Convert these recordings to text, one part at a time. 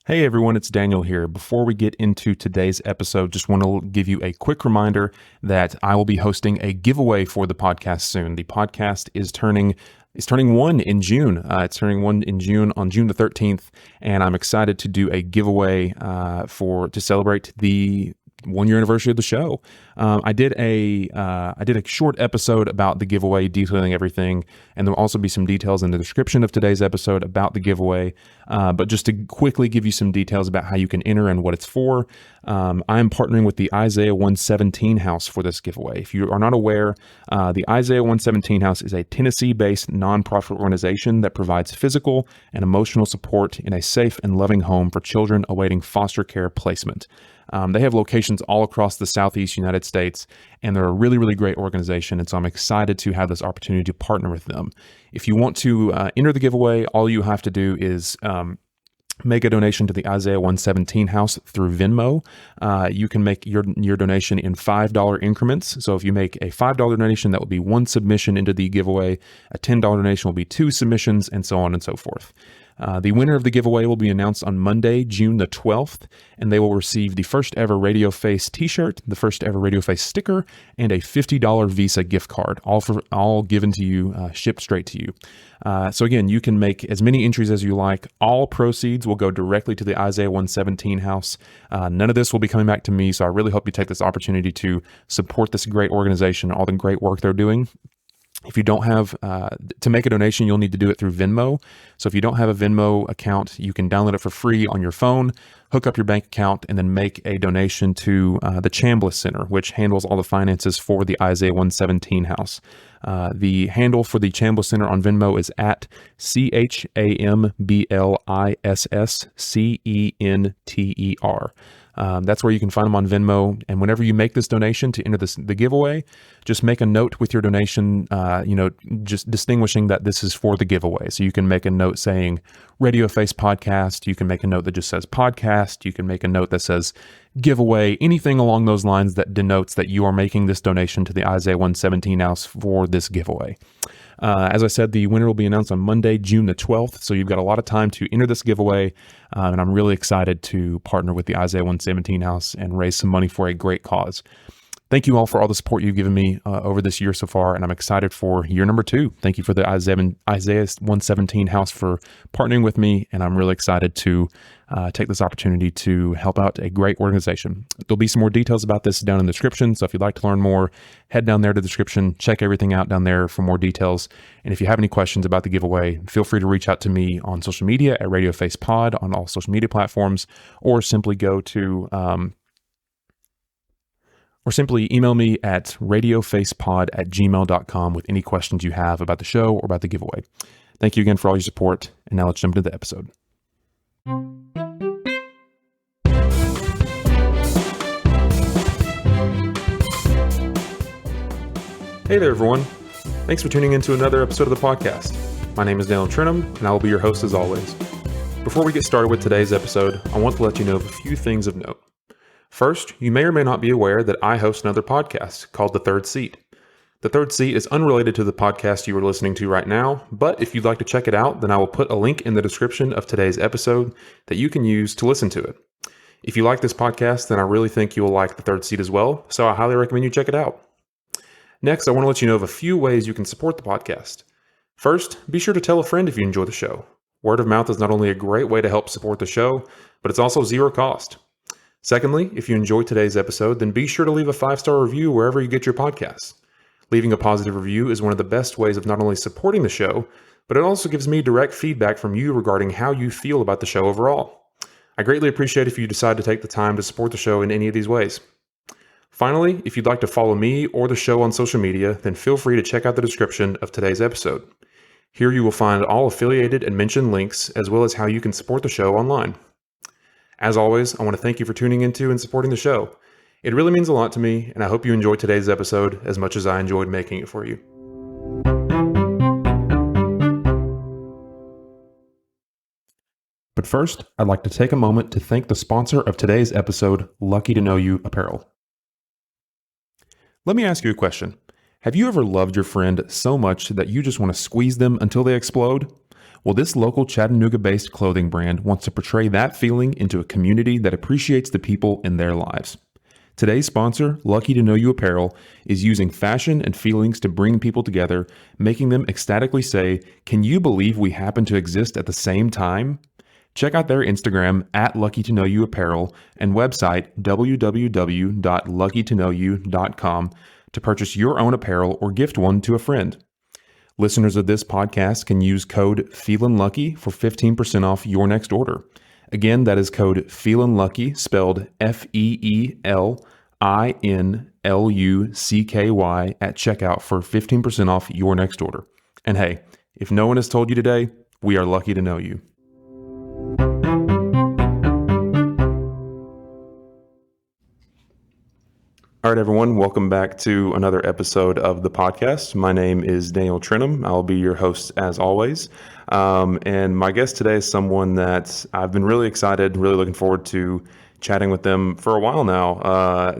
Hey everyone, it's Daniel here. Before we get into today's episode, just want to give you a quick reminder that I will be hosting a giveaway for the podcast soon. The podcast is turning one in June. It's turning one in June on June the 13th, and I'm excited to do a giveaway to celebrate the 1 year anniversary of the show. I did a short episode about the giveaway, detailing everything, and there'll also be some details in the description of today's episode about the giveaway. But just to quickly give you some details about how you can enter and what it's for, I'm partnering with the Isaiah 117 House for this giveaway. If you are not aware, the Isaiah 117 House is a Tennessee-based nonprofit organization that provides physical and emotional support in a safe and loving home for children awaiting foster care placement. They have locations all across the Southeast United States, and they're a really, really great organization, and so I'm excited to have this opportunity to partner with them. If you want to enter the giveaway, all you have to do is make a donation to the Isaiah 117 House through Venmo. You can make your donation in $5 increments. So if you make a $5 donation, that will be one submission into the giveaway. A $10 donation will be two submissions, and so on and so forth. The winner of the giveaway will be announced on Monday, June the 12th, and they will receive the first ever Radio Face t-shirt, the first ever Radio Face sticker, and a $50 Visa gift card, all given to you, shipped straight to you. So again, you can make as many entries as you like. All proceeds will go directly to the Isaiah 117 House. None of this will be coming back to me, so I really hope you take this opportunity to support this great organization, all the great work they're doing. If you don't have, to make a donation, you'll need to do it through Venmo. So if you don't have a Venmo account, you can download it for free on your phone, hook up your bank account, and then make a donation to the Chambliss Center, which handles all the finances for the Isaiah 117 House. The handle for the Chambliss Center on Venmo is at ChamblissCenter. That's where you can find them on Venmo. And whenever you make this donation to enter the giveaway, just make a note with your donation, just distinguishing that this is for the giveaway. So you can make a note saying Radio Face Podcast. You can make a note that just says podcast. You can make a note that says giveaway, anything along those lines that denotes that you are making this donation to the Isaiah 117 House for this giveaway. As I said, the winner will be announced on Monday, June the 12th, so you've got a lot of time to enter this giveaway, and I'm really excited to partner with the Isaiah 117 House and raise some money for a great cause. Thank you all for all the support you've given me over this year so far, and I'm excited for year number 2. Thank you for the Isaiah 117 House for partnering with me, and I'm really excited to take this opportunity to help out a great organization. There'll be some more details about this down in the description, so if you'd like to learn more, head down there to the description, check everything out down there for more details, and if you have any questions about the giveaway, feel free to reach out to me on social media at radiofacepod on all social media platforms, or simply go to... or simply email me at radiofacepod@gmail.com with any questions you have about the show or about the giveaway. Thank you again for all your support, and now let's jump into the episode. Hey there, everyone. Thanks for tuning in to another episode of the podcast. My name is Daniel Trenum, and I will be your host as always. Before we get started with today's episode, I want to let you know of a few things of note. First, you may or may not be aware that I host another podcast called The Third Seat. The Third Seat is unrelated to the podcast you are listening to right now, but if you'd like to check it out, then I will put a link in the description of today's episode that you can use to listen to it. If you like this podcast, then I really think you will like The Third Seat as well, so I highly recommend you check it out. Next, I want to let you know of a few ways you can support the podcast. First, be sure to tell a friend if you enjoy the show. Word of mouth is not only a great way to help support the show, but it's also zero cost. Secondly, if you enjoyed today's episode, then be sure to leave a 5-star review wherever you get your podcasts. Leaving a positive review is one of the best ways of not only supporting the show, but it also gives me direct feedback from you regarding how you feel about the show overall. I greatly appreciate if you decide to take the time to support the show in any of these ways. Finally, if you'd like to follow me or the show on social media, then feel free to check out the description of today's episode. Here you will find all affiliated and mentioned links, as well as how you can support the show online. As always, I want to thank you for tuning into and supporting the show. It really means a lot to me, and I hope you enjoyed today's episode as much as I enjoyed making it for you. But first, I'd like to take a moment to thank the sponsor of today's episode, Lucky to Know You Apparel. Let me ask you a question. Have you ever loved your friend so much that you just want to squeeze them until they explode? Well, this local Chattanooga-based clothing brand wants to portray that feeling into a community that appreciates the people in their lives. Today's sponsor, Lucky to Know You Apparel, is using fashion and feelings to bring people together, making them ecstatically say, "Can you believe we happen to exist at the same time?" Check out their Instagram at Lucky to Know You Apparel and website www.luckytoknowyou.com to purchase your own apparel or gift one to a friend. Listeners of this podcast can use code FEELINLUCKY for 15% off your next order. Again, that is code FEELINLUCKY, spelled FEELINLUCKY at checkout for 15% off your next order. And hey, if no one has told you today, we are lucky to know you. All right, everyone, welcome back to another episode of the podcast. My name is Daniel Trenum. I'll be your host as always. And my guest today is someone that I've been really excited, really looking forward to chatting with them for a while now. I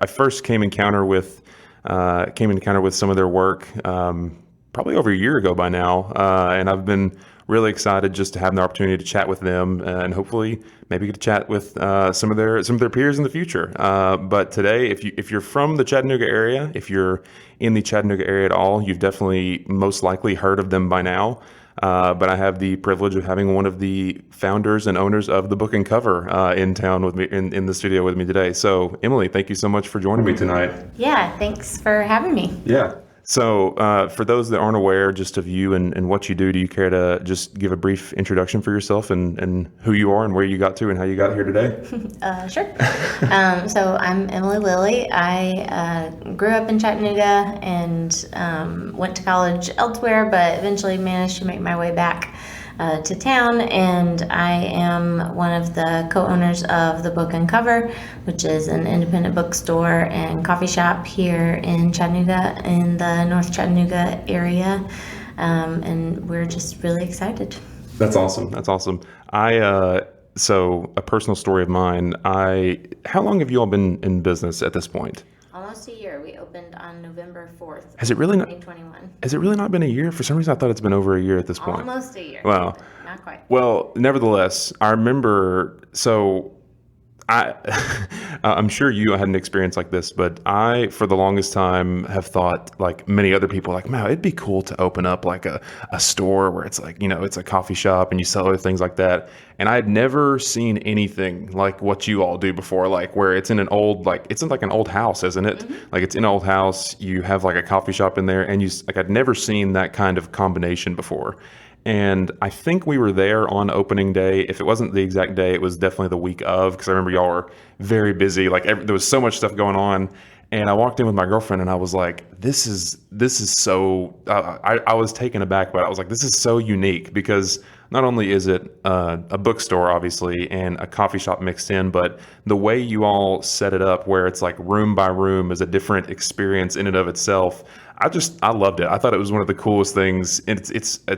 first came in encounter with some of their work probably over a year ago by now, and I've been really excited just to have the opportunity to chat with them and hopefully maybe get to chat with some of their peers in the future. But today, if you're from the Chattanooga area, if you're in the Chattanooga area at all, you've definitely most likely heard of them by now. But I have the privilege of having one of the founders and owners of the Book and Cover in town with me in the studio with me today. So Emily, thank you so much for joining me tonight. Yeah, thanks for having me. Yeah. So for those that aren't aware just of you and what you do you care to just give a brief introduction for yourself and who you are and where you got to and how you got here today? Sure. So I'm Emily Lilley. I grew up in Chattanooga and went to college elsewhere, but eventually managed to make my way back to town, and I am one of the co-owners of the Book and Cover, which is an independent bookstore and coffee shop here in Chattanooga, in the North Chattanooga area, and we're just really excited. That's awesome. That's awesome. So a personal story of mine. How long have you all been in business at this point? Almost a year. We opened on November 4th, Has it really 2021. Has it really not been a year? For some reason, I thought it's been over a year at this point. Almost a year. Wow. Not quite. Well, nevertheless, I remember, I'm sure you had an experience like this, but I, for the longest time, have thought, like many other people, like, man, it'd be cool to open up like a store where it's like, it's a coffee shop and you sell other things like that. And I had never seen anything like what you all do before, like where it's in an old, it's in like an old house, isn't it? Mm-hmm. Like it's in an old house, you have like a coffee shop in there, and I'd never seen that kind of combination before. And I think we were there on opening day. If it wasn't the exact day, it was definitely the week of, because I remember y'all were very busy. Like there was so much stuff going on. And I walked in with my girlfriend and I was like, this is so, I was taken aback by it. I was like, this is so unique, because not only is it a bookstore, obviously, and a coffee shop mixed in, but the way you all set it up, where it's like room by room is a different experience in and of itself. I loved it. I thought it was one of the coolest things. It's just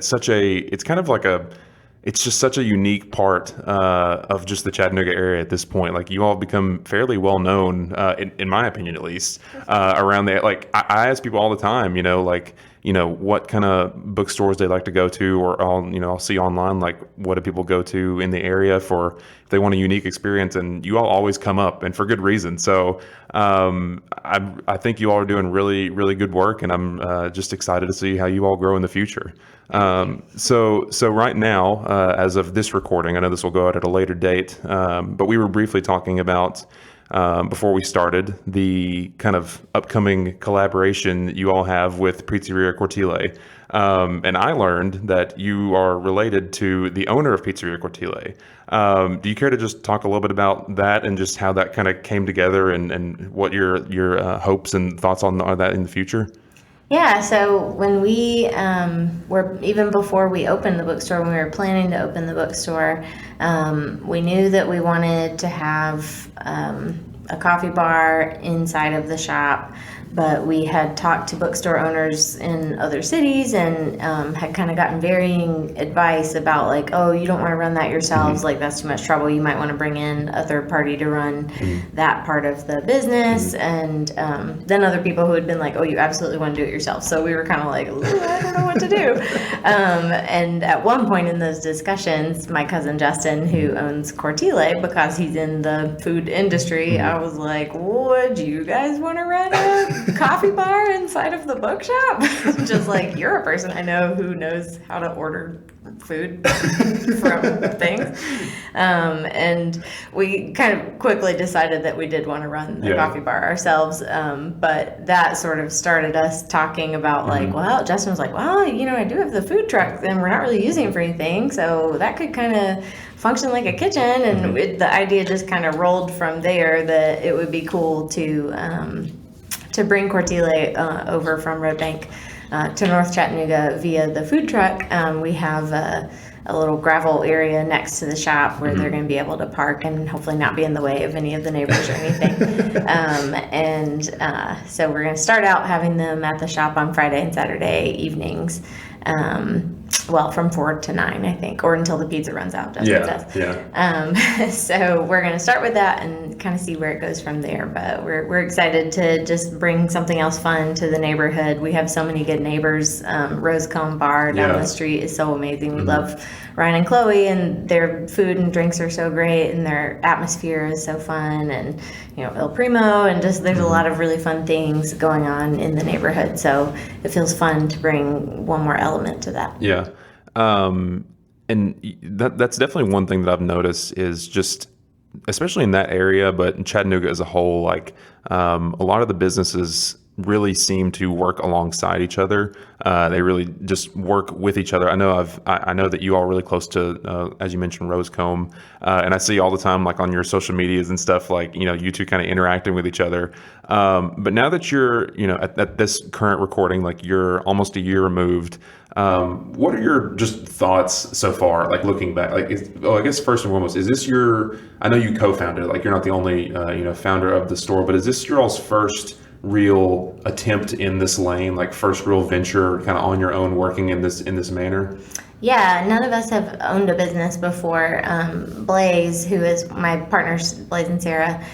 such a unique part of just the Chattanooga area at this point. Like, you all have become fairly well known, in my opinion, at least, around there. Like, I ask people all the time, what kind of bookstores they like to go to, or I'll see online, like, what do people go to in the area for if they want a unique experience, and you all always come up, and for good reason. So I think you all are doing really, really good work, and I'm just excited to see how you all grow in the future. So right now, as of this recording, I know this will go out at a later date, but we were briefly talking about, before we started, the kind of upcoming collaboration that you all have with Pizzeria Cortile. And I learned that you are related to the owner of Pizzeria Cortile. Do you care to just talk a little bit about that and just how that kind of came together, and what your hopes and thoughts on that in the future? Yeah, so when we even before we opened the bookstore, when we were planning to open the bookstore, we knew that we wanted to have a coffee bar inside of the shop but we had talked to bookstore owners in other cities and had kind of gotten varying advice about like, oh, you don't want to run that yourselves, like that's too much trouble. You might want to bring in a third party to run that part of the business. And then other people who had been like, oh, you absolutely want to do it yourself. So we were kind of like, I don't know what to do. And at one point in those discussions, my cousin Justin, who owns Cortile, because he's in the food industry, I was like, would you guys want to run a coffee bar inside of the bookshop? Just like, you're a person I know who knows how to order food from things. And we kind of quickly decided that we did want to run the coffee bar ourselves. But that sort of started us talking about like, well, Justin was like, well, you know, I do have the food truck and we're not really using it for anything. So that could kind of function like a kitchen. And the idea just kind of rolled from there that it would be cool to bring Cortile over from Red Bank to North Chattanooga via the food truck. We have a little gravel area next to the shop where they're going to be able to park and hopefully not be in the way of any of the neighbors or anything. So we're going to start out having them at the shop on Friday and Saturday evenings. Well, from 4 to 9, I think, or until the pizza runs out. So we're going to start with that and kind of see where it goes from there. But we're excited to just bring something else fun to the neighborhood. We have so many good neighbors. Rosecomb Bar down the street is so amazing. We love Ryan and Chloe, and their food and drinks are so great, and their atmosphere is so fun. And you know, El Primo, and just there's a lot of really fun things going on in the neighborhood. So it feels fun to bring one more element to that. Yeah. And that's definitely one thing that I've noticed is just, especially in that area, but in Chattanooga as a whole, like a lot of the businesses really seem to work alongside each other. They really just work with each other. I know that you all are really close to, as you mentioned, Rosecomb, and I see all the time, like on your social medias and stuff, like, you know, you two kind of interacting with each other. But now that you're, you know, at this current recording, like you're almost a year removed, what are your just thoughts so far, like looking back? Like, I guess first and foremost, is this I know you co-founded, like you're not the only, founder of the store, but is this your all's first real attempt in this lane, like first real venture kind of on your own working in this manner? Yeah, none of us have owned a business before. Blaze, who is my partners, Blaze and Sarah,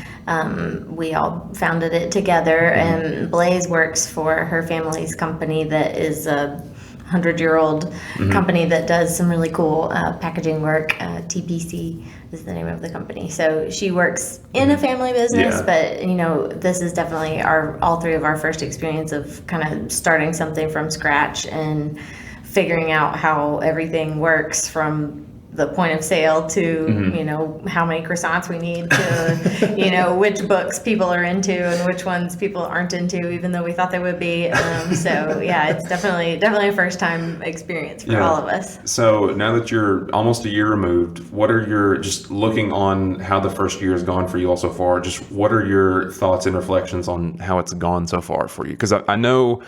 we all founded it together, and Blaze works for her family's company that is a 100-year-old company that does some really cool packaging work. TPC is the name of the company. So she works in a family business, but you know, this is definitely all three of our first experience of kind of starting something from scratch and figuring out how everything works from the point of sale to, you know, how many croissants we need to, you know, which books people are into and which ones people aren't into, even though we thought they would be. So yeah, it's definitely a first time experience for all of us. So now that you're almost a year removed, what are your, just looking on how the first year has gone for you all so far, just what are your thoughts and reflections on how it's gone so far for you? Because I know,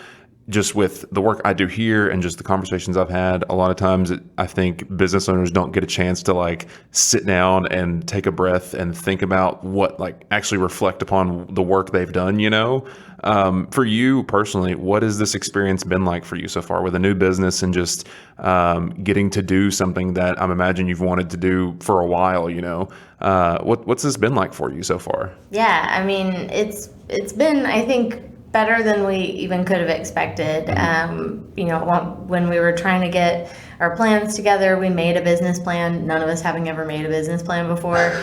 just with the work I do here and just the conversations I've had, a lot of times I think business owners don't get a chance to like sit down and take a breath and think about what, like, actually reflect upon the work they've done, you know? For you personally, what has this experience been like for you so far with a new business and just getting to do something that I'm imagining you've wanted to do for a while, you know? What's this been like for you so far? Yeah, I mean, it's been, I think, better than we even could have expected. You know, when we were trying to get our plans together, we made a business plan, none of us having ever made a business plan before.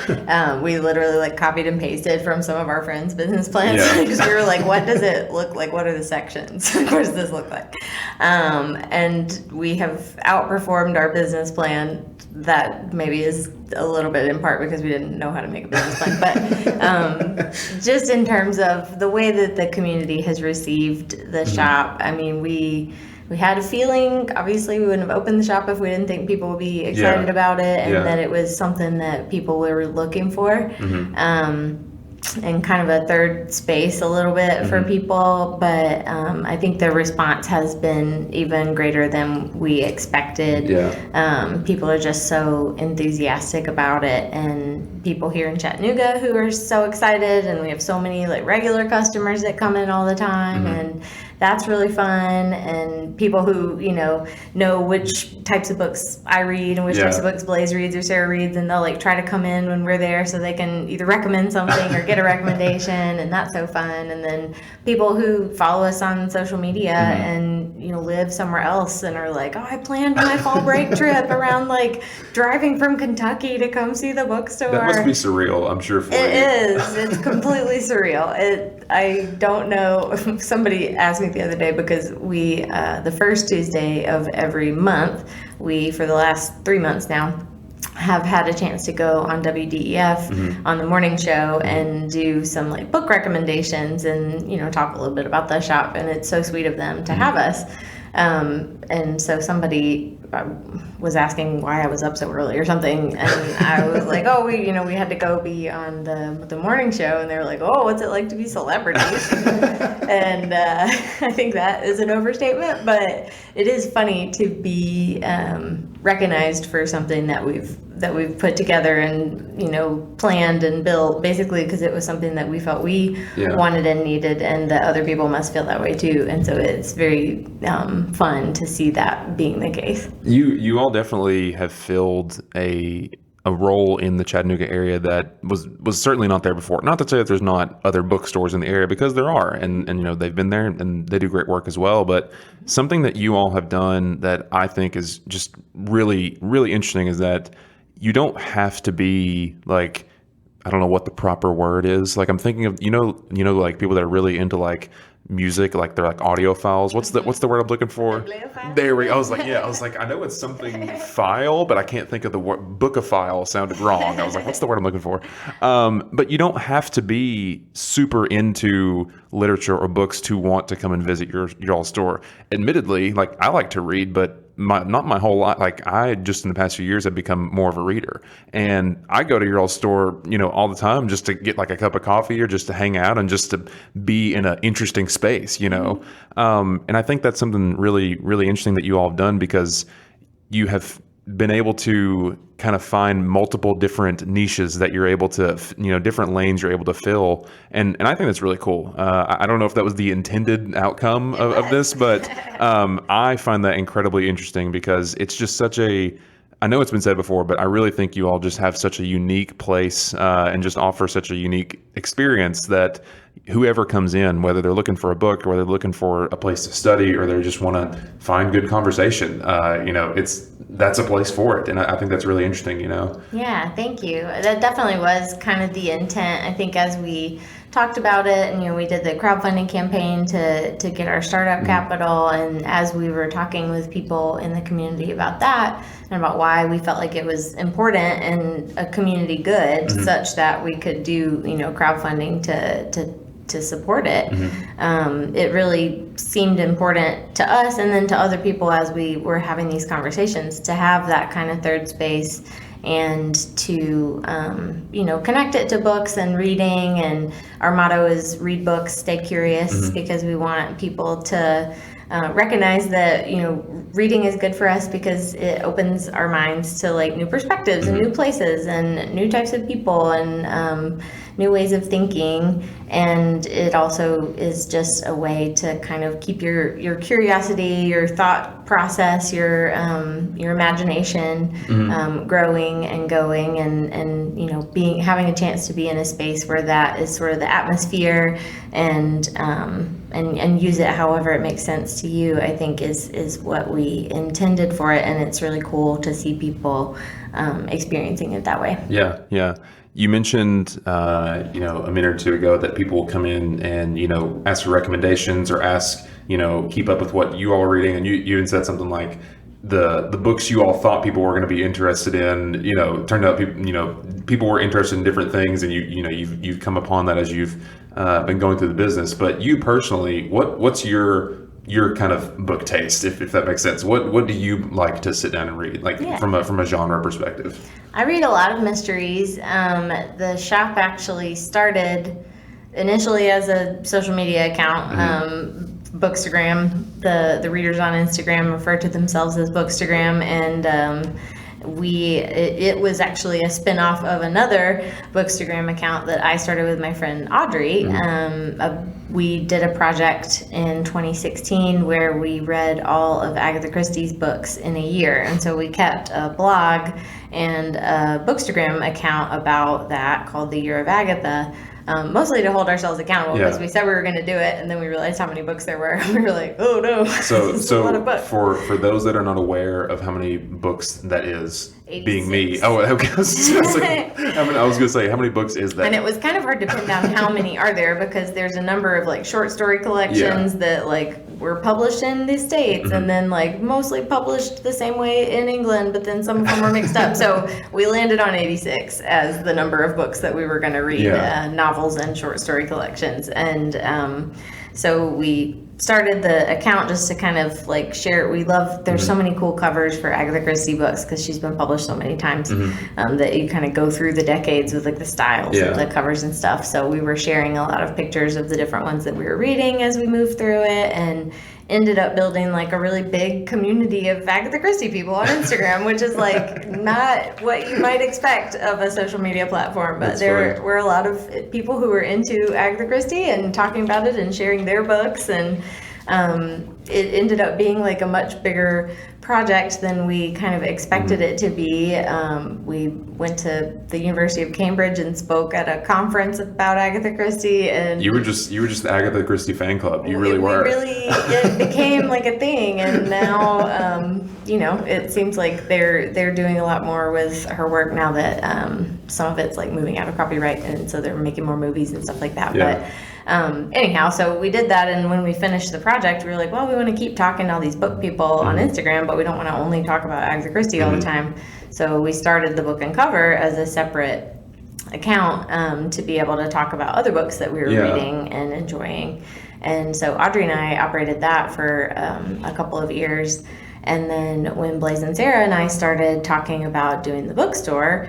We literally like copied and pasted from some of our friends' business plans. Because we were like, what does it look like? What are the sections? What does this look like? And we have outperformed our business plan. That maybe is a little bit in part because we didn't know how to make a business plan, but just in terms of the way that the community has received the shop, I mean, we had a feeling, obviously we wouldn't have opened the shop if we didn't think people would be excited about it and that it was something that people were looking for. and kind of a third space a little bit for people, but I think the response has been even greater than we expected. People are just so enthusiastic about it, and people here in Chattanooga who are so excited, and we have so many like regular customers that come in all the time, and that's really fun. And people who know which types of books I read and which types of books Blaze reads or Sarah reads, and they'll like try to come in when we're there so they can either recommend something or get a recommendation, and that's so fun. And then people who follow us on social media and live somewhere else and are like, oh, I planned my fall break trip around like driving from Kentucky to come see the bookstore. That must be surreal, I'm sure, for you. It is. It's completely surreal. I don't know. Somebody asked me the other day, because we the first Tuesday of every month, we for the last 3 months now have had a chance to go on WDEF on the morning show and do some like book recommendations and talk a little bit about the shop, and it's so sweet of them to have us. And so somebody was asking why I was up so early or something, and I was like, oh, we had to go be on the morning show, and they were like, oh, what's it like to be celebrities? And I think that is an overstatement, but it is funny to be recognized for something that we've put together and planned and built, basically because it was something that we felt we wanted and needed, and that other people must feel that way too. And so it's very fun to see that being the case. You all definitely have filled a role in the Chattanooga area that was certainly not there before. Not to say that there's not other bookstores in the area, because there are, and they've been there and they do great work as well. But something that you all have done that I think is just really, really interesting is that you don't have to be like, I don't know what the proper word is. Like I'm thinking of, like people that are really into like music, like they're like audiophiles. What's the word I'm looking for? There we go. I was like, I know it's something file, but I can't think of the word. Bookophile sounded wrong. I was like, what's the word I'm looking for? But you don't have to be super into literature or books to want to come and visit your all store. Admittedly, like I like to read, but not my whole life. Like I just in the past few years have become more of a reader, and I go to your old store, all the time just to get like a cup of coffee or just to hang out and just to be in an interesting space, And I think that's something really, really interesting that you all have done, because you have been able to kind of find multiple different niches that you're able to, different lanes you're able to fill. And I think that's really cool. I don't know if that was the intended outcome of this, but I find that incredibly interesting, because it's just I know it's been said before, but I really think you all just have such a unique place and just offer such a unique experience that whoever comes in, whether they're looking for a book or whether they're looking for a place to study or they just want to find good conversation, that's a place for it. And I think that's really interesting, Yeah, thank you. That definitely was kind of the intent. I think as we talked about it, and we did the crowdfunding campaign to get our startup capital, and as we were talking with people in the community about that and about why we felt like it was important and a community good, such that we could do crowdfunding to support it. It really seemed important to us, and then to other people as we were having these conversations, to have that kind of third space and to connect it to books and reading. And our motto is read books, stay curious, because we want people to recognize that reading is good for us, because it opens our minds to like new perspectives and new places and new types of people and new ways of thinking. And it also is just a way to kind of keep your curiosity, your thought process, your imagination growing and going, and having a chance to be in a space where that is sort of the atmosphere, and use it however it makes sense to you, I think is what we intended for it. And it's really cool to see people experiencing it that way. Yeah. You mentioned, a minute or two ago that people will come in and, ask for recommendations or ask, keep up with what you all are reading. And you even said something like the books you all thought people were going to be interested in, turned out people were interested in different things, and you've come upon that as you've been going through the business. But you personally, what's your your kind of book taste, if that makes sense. What do you like to sit down and read, like from a genre perspective? I read a lot of mysteries. The shop actually started initially as a social media account, Bookstagram. The readers on Instagram refer to themselves as Bookstagram, and it was actually a spin-off of another Bookstagram account that I started with my friend Audrey. We did a project in 2016 where we read all of Agatha Christie's books in a year, and so we kept a blog and a Bookstagram account about that called The Year of Agatha. Mostly to hold ourselves accountable, because we said we were going to do it, and then we realized how many books there were. We were like, oh no, so a lot of books. For those that are not aware of how many books that is, 86. being me. Oh, okay. I was going to say, how many books is that? And it was kind of hard to pin down how many are there, because there's a number of like short story collections that like were published in the States and then like mostly published the same way in England, but then some of them were mixed up. So we landed on 86 as the number of books that we were going to read, novels and short story collections. And so we started the account just to kind of like share. We love, there's so many cool covers for Agatha Christie books because she's been published so many times that you kind of go through the decades with like the styles of the covers and stuff. So we were sharing a lot of pictures of the different ones that we were reading as we moved through it, and ended up building like a really big community of Agatha Christie people on Instagram, which is like not what you might expect of a social media platform, but there were a lot of people who were into Agatha Christie and talking about it and sharing their books, and it ended up being like a much bigger project than we kind of expected it to be. We went to the University of Cambridge and spoke at a conference about Agatha Christie, and you were just the Agatha Christie fan club. You really were. It became like a thing, and now it seems like they're doing a lot more with her work now that some of it's like moving out of copyright, and so they're making more movies and stuff like that. But anyhow, so we did that, and when we finished the project, we were like, well, we want to keep talking to all these book people on Instagram, but we don't want to only talk about Agatha Christie all the time. So we started the Book and Cover as a separate account to be able to talk about other books that we were reading and enjoying. And so Audrey and I operated that for a couple of years. And then when Blaze and Sarah and I started talking about doing the bookstore,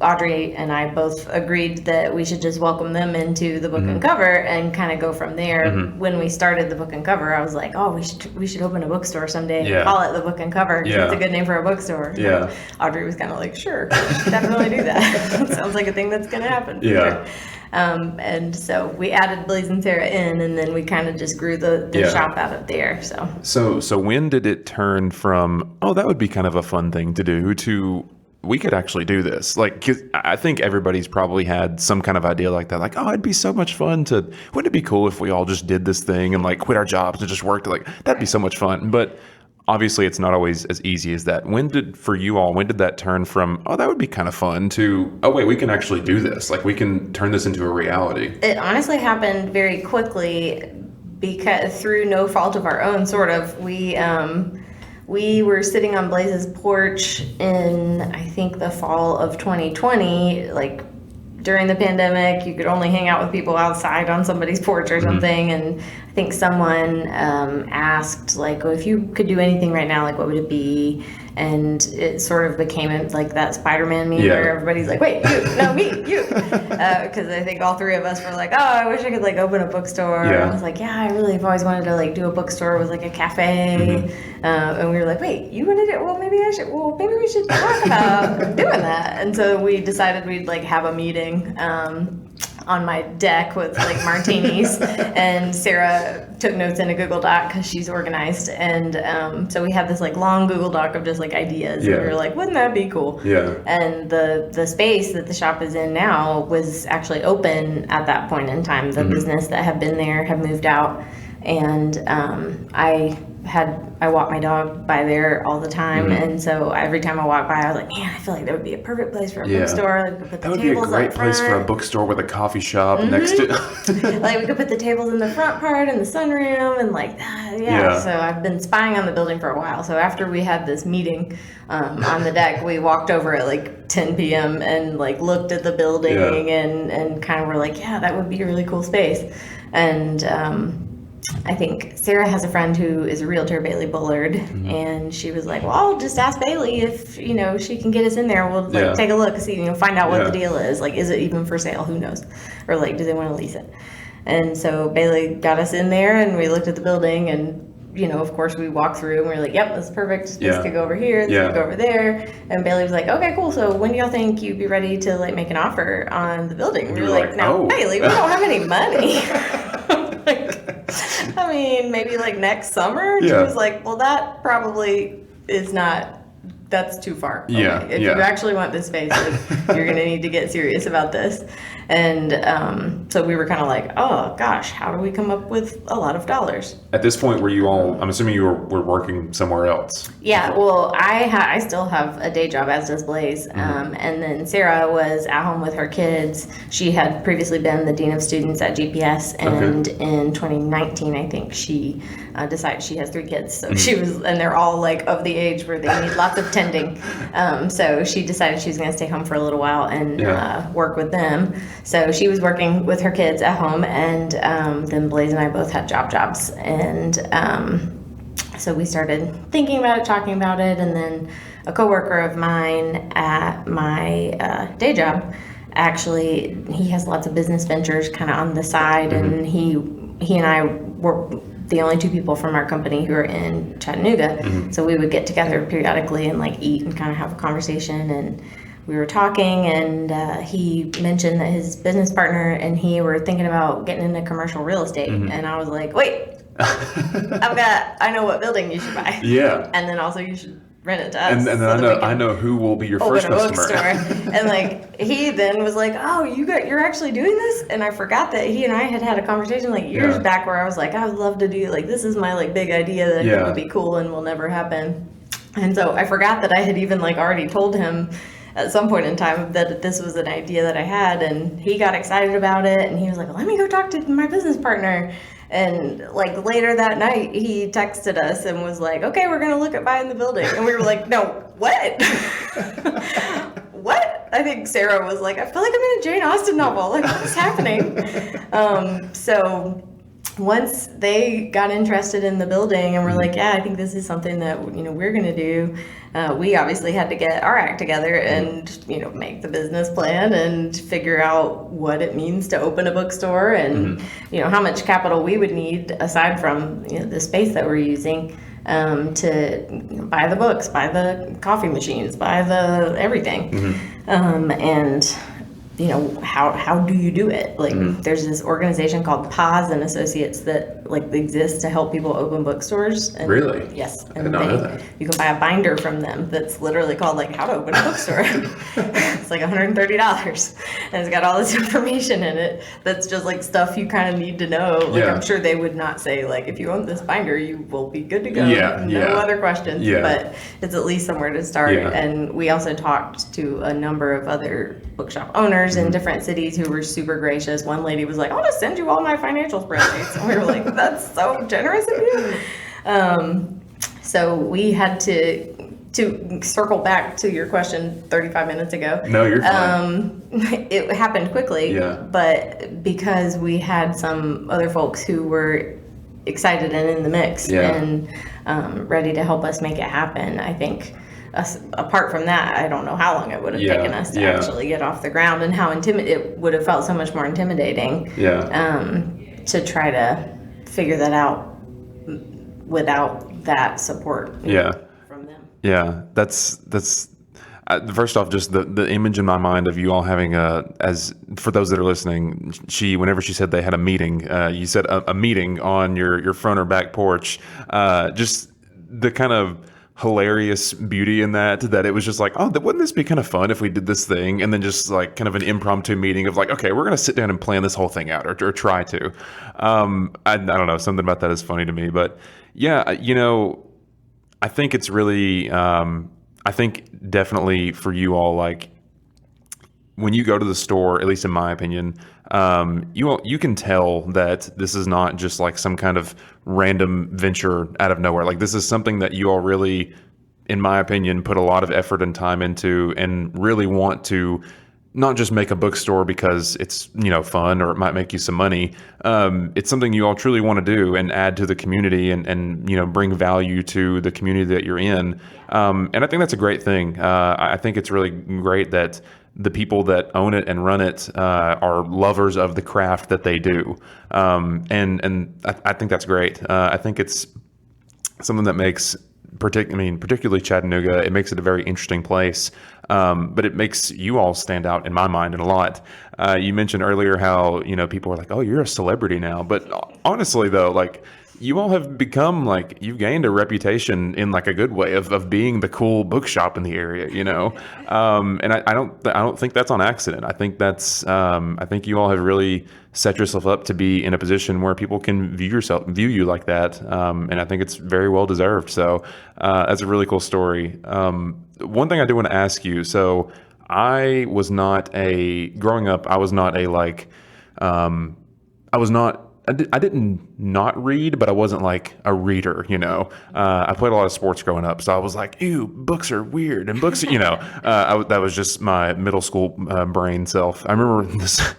Audrey and I both agreed that we should just welcome them into the Book and Cover and kind of go from there. When we started the Book and Cover, I was like, oh, we should open a bookstore someday and call it the Book and Cover, because it's a good name for a bookstore. Yeah. Audrey was kind of like, sure, definitely do that. Sounds like a thing that's going to happen. Yeah. And so we added Blaze and Sarah in, and then we kind of just grew the shop out of there. So when did it turn from, oh, that would be kind of a fun thing to do, to we could actually do this? Like, 'cause I think everybody's probably had some kind of idea like that. Like, oh, it'd be so much fun wouldn't it be cool if we all just did this thing and like quit our jobs and just worked? Like, that'd be so much fun. But obviously it's not always as easy as that. When did that turn from, oh, that would be kind of fun, to, oh, wait, we can actually do this. Like, we can turn this into a reality? It honestly happened very quickly, because through no fault of our own, sort of. We were sitting on Blaze's porch in, I think, the fall of 2020, like during the pandemic. You could only hang out with people outside on somebody's porch or something. And I think someone asked, like, well, if you could do anything right now, like, what would it be? And it sort of became like that Spider-Man meme where everybody's like, wait, you, no, me, you. Because I think all three of us were like, oh, I wish I could like open a bookstore. And I was like, yeah, I really have always wanted to like do a bookstore with like a cafe. And we were like, wait, you want to do it? Well, maybe we should talk about doing that. And so we decided we'd like have a meeting on my deck with like martinis, and Sarah took notes in a Google Doc because she's organized, and so we had this like long Google Doc of just like ideas, and we were like, wouldn't that be cool? And the space that the shop is in now was actually open at that point in time. The business that had been there had moved out, and I walk my dog by there all the time, and so every time I walk by, I was like, man, I feel like that would be a perfect place for a bookstore. Like, that would be a great place for a bookstore with a coffee shop next to. Like, we could put the tables in the front part and the sunroom, and like that. So I've been spying on the building for a while. So after we had this meeting on the deck, we walked over at like 10 p.m. and like looked at the building and kind of were like, yeah, that would be a really cool space. And I think Sarah has a friend who is a realtor, Bailey Bullard, and she was like, well, I'll just ask Bailey if, she can get us in there. We'll take a look and see, find out what the deal is. Like, is it even for sale? Who knows? Or like, do they want to lease it? And so Bailey got us in there and we looked at the building and, of course we walked through and we were like, yep, that's perfect. This could go over here. This could go over there. And Bailey was like, okay, cool. So when do y'all think you'd be ready to like make an offer on the building? We were like, no, Bailey, we don't have any money. I mean, maybe like next summer. She was like, well, that probably is not, that's too far away. If you actually want this space, you're going to need to get serious about this. And so we were kind of like, oh gosh, how do we come up with a lot of dollars? At this point, were you all, I'm assuming you were working somewhere else? Yeah, well, I still have a day job, as does Blaze. And then Sarah was at home with her kids. She had previously been the dean of students at GPS. And in 2019, I think she decided, she has 3 kids. So she was, and they're all like of the age where they need lots of tending. So she decided she was going to stay home for a little while and work with them. So she was working with her kids at home, and then Blaze and I both had jobs. And so we started thinking about it, talking about it, and then a coworker of mine at my day job, actually, he has lots of business ventures kind of on the side, and he and I were the only 2 people from our company who are in Chattanooga. So we would get together periodically and like eat and kind of have a conversation. And we were talking, and he mentioned that his business partner and he were thinking about getting into commercial real estate. And I was like, wait, I know what building you should buy. Yeah. And then also you should rent it to us. And then I know who will be your first customer. And like, he then was like, oh, you're actually doing this? And I forgot that he and I had a conversation like years back where I was like, I would love to do, like, this is my like big idea that I think would be cool and will never happen. And so I forgot that I had even like already told him at some point in time that this was an idea that I had, and he got excited about it, and he was like, let me go talk to my business partner. And like later that night, he texted us and was like, okay, we're going to look at buying the building. And we were like, no, what? What? I think Sarah was like, I feel like I'm in a Jane Austen novel. Like, what's happening? So once they got interested in the building and were like, yeah, I think this is something that, we're going to do. We obviously had to get our act together and, make the business plan and figure out what it means to open a bookstore and, how much capital we would need aside from, the space that we're using to buy the books, buy the coffee machines, buy the everything. And how do you do it? Like, there's this organization called Paz and Associates that like exists to help people open bookstores. And, really? Yes. I did not know that. You can buy a binder from them that's literally called like How to Open a Bookstore. It's like $130, and it's got all this information in it. That's just like stuff you kind of need to know. Like, I'm sure they would not say like, if you own this binder, you will be good to go. No other questions. But it's at least somewhere to start. And we also talked to a number of other bookshop owners in different cities who were super gracious. One lady was like, I'll just send you all my financial spreadsheets. And we were like, that's so generous of you. So we had to circle back to your question 35 minutes ago. No, you're fine. It happened quickly, but because we had some other folks who were excited and in the mix and ready to help us make it happen, I think apart from that, I don't know how long it would have taken us to actually get off the ground, and how it would have felt so much more intimidating to try to figure that out without that support from them. Yeah, that's first off, just the image in my mind of you all having as for those that are listening, whenever she said they had a meeting, you said a meeting on your front or back porch, just the kind of hilarious beauty in that it was just like, oh, wouldn't this be kind of fun if we did this thing? And then just like kind of an impromptu meeting of like, okay, we're going to sit down and plan this whole thing out or try to. I don't know, something about that is funny to me. But yeah, I think it's really, I think definitely for you all, like when you go to the store, at least in my opinion, you can tell that this is not just like some kind of random venture out of nowhere. Like, this is something that you all really, in my opinion, put a lot of effort and time into, and really want to not just make a bookstore because it's, fun or it might make you some money. It's something you all truly want to do and add to the community and bring value to the community that you're in. And I think that's a great thing. I think it's really great that the people that own it and run it are lovers of the craft that they do. And I think that's great. I think it's something that makes particularly Chattanooga, it makes it a very interesting place. But it makes you all stand out in my mind and a lot. You mentioned earlier how, people are like, oh, you're a celebrity now. But honestly, though, like, you all have become you've gained a reputation in a good way of being the cool bookshop in the area, and I don't think that's on accident. I think I think you all have really set yourself up to be in a position where people can view you like that. And I think it's very well deserved. So that's a really cool story. One thing I do want to ask you. So growing up, I was not I didn't not read, but I wasn't a reader, I played a lot of sports growing up. So I was like, ew, books are weird. And books, that was just my middle school brain self. I remember this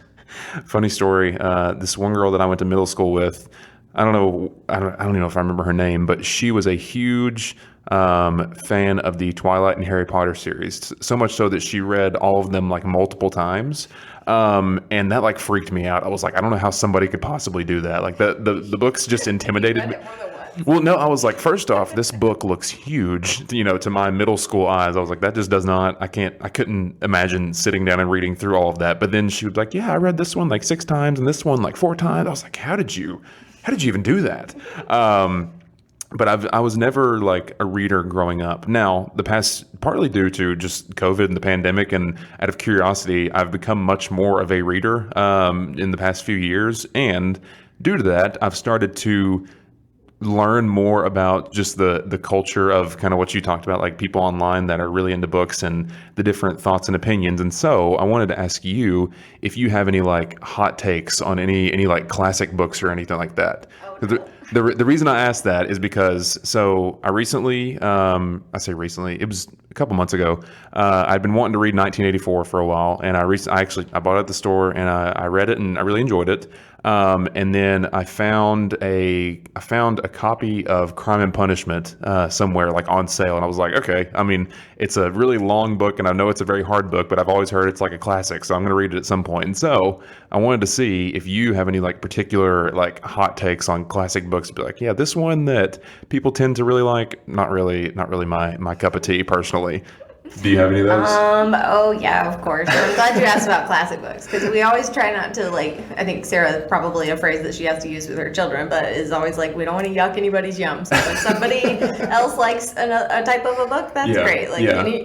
funny story. This one girl that I went to middle school with, I don't even know if I remember her name, but she was a huge fan of the Twilight and Harry Potter series. So much so that she read all of them multiple times. And that freaked me out. I was like, I don't know how somebody could possibly do that. The books just intimidated me. Well, no, I was like, first off, this book looks huge, to my middle school eyes. I was like, that just does not, I couldn't imagine sitting down and reading through all of that. But then she was like, yeah, I read this one 6 times and this one 4 times. I was like, how did you even do that? But I was never a reader growing up. Now, partly due to just COVID and the pandemic, and out of curiosity, I've become much more of a reader in the past few years. And due to that, I've started to learn more about just the culture of kind of what you talked about, people online that are really into books and the different thoughts and opinions. And so I wanted to ask you if you have any hot takes on any classic books or anything like that. The reason I asked that is because, so I recently, I say recently, it was a couple months ago, I'd been wanting to read 1984 for a while, and I bought it at the store, and I read it, and I really enjoyed it. And then I found a copy of Crime and Punishment somewhere on sale, and I was like, okay, I mean, it's a really long book, and I know it's a very hard book, but I've always heard it's a classic, so I'm going to read it at some point. And so I wanted to see if you have any particular hot takes on classic books. Be like, yeah, this one that people tend to really like, not really my cup of tea personally. Do you have any of those? Oh yeah, of course. I'm glad you asked about classic books, because we always try not to I think Sarah, probably a phrase that she has to use with her children, but is always we don't want to yuck anybody's yum. So if somebody else likes a type of a book, that's great.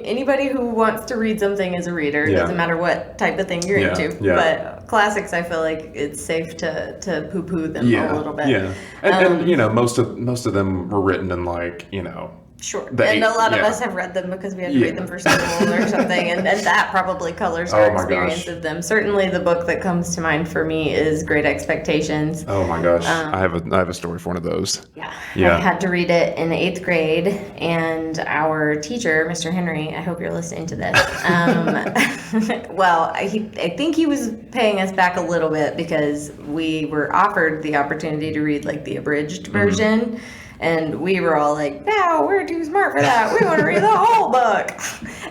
Anybody who wants to read something is a reader. It doesn't matter what type of thing you're into. Yeah. But classics, I feel like it's safe to poo-poo them a little bit. Yeah. And most of them were written in Sure. And a lot of us have read them because we had to read them for school or something, and that probably colors our experience of them. Certainly the book that comes to mind for me is Great Expectations. Oh my gosh. I have a story for one of those. Yeah. I had to read it in 8th grade, and our teacher, Mr. Henry, I hope you're listening to this. Well, I think he was paying us back a little bit because we were offered the opportunity to read the abridged version. And we were all like, no, we're too smart for that. We want to read the whole book.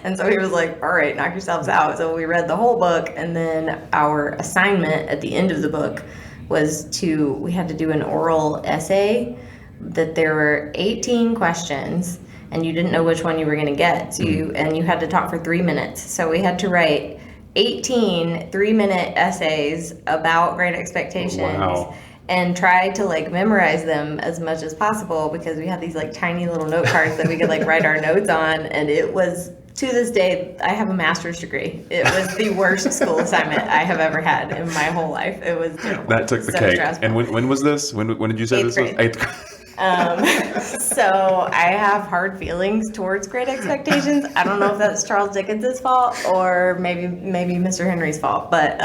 And so he was like, all right, knock yourselves out. So we read the whole book. And then our assignment at the end of the book was we had to do an oral essay that there were 18 questions, and you didn't know which one you were going to get. So you had to talk for 3 minutes. So we had to write 18 3-minute essays about Great Expectations. Wow. And try to memorize them as much as possible, because we had these tiny little note cards that we could write our notes on. And it was, to this day, I have a master's degree. It was the worst school assignment I have ever had in my whole life. It was terrible. That took the cake. Stressful. And when was this? When did you say this was? 8th grade. So I have hard feelings towards Great Expectations. I don't know if that's Charles Dickens' fault or maybe Mr. Henry's fault, but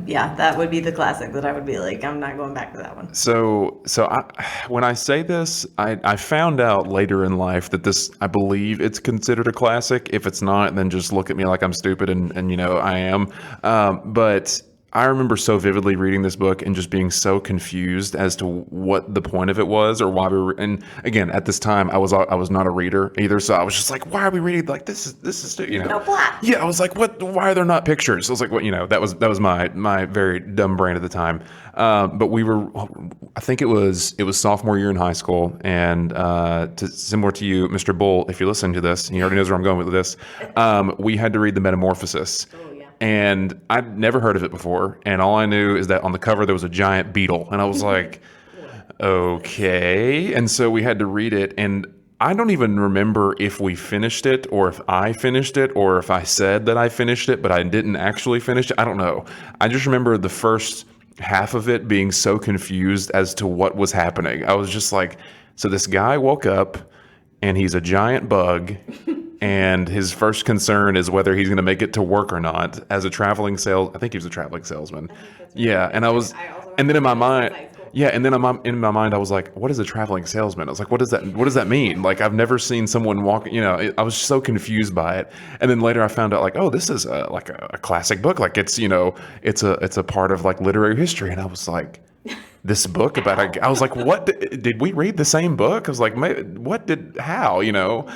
yeah, that would be the classic that I would be like, I'm not going back to that one. So when I say this, I found out later in life that this, I believe it's considered a classic. If it's not, then just look at me like I'm stupid, and you know I am. But I remember so vividly reading this book and just being so confused as to what the point of it was or why we were. And again, at this time, I was not a reader either, so I was just like, why are we reading like this? Is you know, no plot. Yeah, I was like, what? Why are there not pictures? I was like, what? You know, that was my very dumb brain at the time. But we were, I think it was sophomore year in high school, and similar to you, Mr. Bull, if you listen to this, he already knows where I'm going with this. We had to read the Metamorphosis. And I'd never heard of it before. And all I knew is that on the cover there was a giant beetle. And I was like, okay. And so we had to read it. And I don't even remember if we finished it or if I finished it or if I said that I finished it, but I didn't actually finish it. I don't know. I just remember the first half of it being so confused as to what was happening. I was just like, so this guy woke up and he's a giant bug. And his first concern is whether he's going to make it to work or not as a traveling I think he was a traveling salesman. Yeah. And and then in my mind, I was like, what is a traveling salesman? I was like, what does that mean? Like, I've never seen someone walk, you know, I was so confused by it. And then later I found out like, oh, this is like a classic book. Like it's, you know, it's a part of like literary history. And I was like, this book about I was like, what did we read the same book? I was like, how, you know?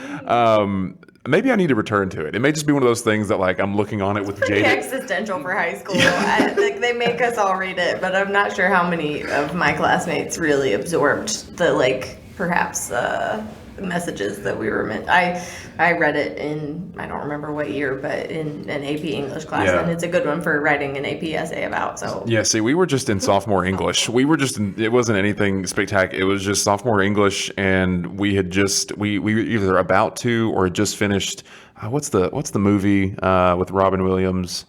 Maybe I need to return to it. It may just be one of those things that like I'm looking on it with pretty jaded. Existential for high school. I think they make us all read it, but I'm not sure how many of my classmates really absorbed the like perhaps messages that we were meant. I read it in, I don't remember what year, but in an AP English class, Yeah. and it's a good one for writing an AP essay about. So Yeah, see, we were just in sophomore English. It wasn't anything spectacular. It was just sophomore English, and we were either about to or had just finished. What's the movie with Robin Williams?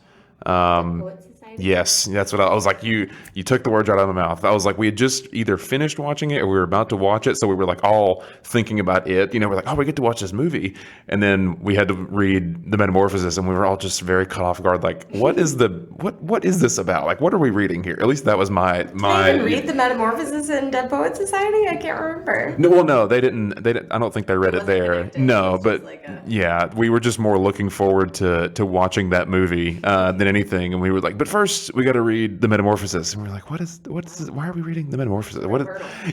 Yes, that's what I was like. You took the words right out of my mouth. I was like, we had just either finished watching it or we were about to watch it, so we were like all thinking about it. You know, we're like, oh, we get to watch this movie, and then we had to read the Metamorphosis, and we were all just very caught off guard. Like, what is this about? Like, what are we reading here? At least that was my. Did they even read the Metamorphosis in Dead Poets Society? I can't remember. No, well, no, they didn't. I don't think they read it there. No, but yeah, we were just more looking forward to watching that movie than anything, and we were like, but first we got to read the Metamorphosis, and we're like, what is this? Why are we reading the Metamorphosis?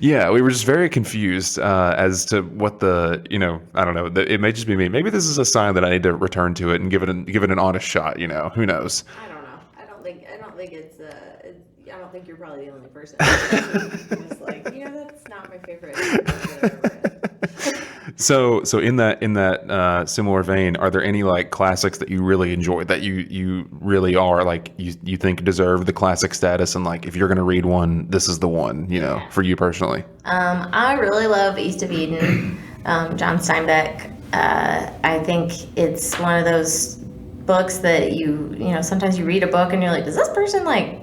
Yeah, we were just very confused as to what the, you know, I don't know. It may just be me. Maybe this is a sign that I need to return to it and give it an honest shot. You know, who knows? I don't know. I don't think it's. I don't think you're probably the only person. Just like, you know, that's not my favorite. So in that similar vein, are there any like classics that you really enjoy that you really are like you think deserve the classic status, and like if you're gonna read one, this is the one, you know, for you personally? I really love East of Eden, John Steinbeck. I think it's one of those books that you know, sometimes you read a book and you're like, does this person like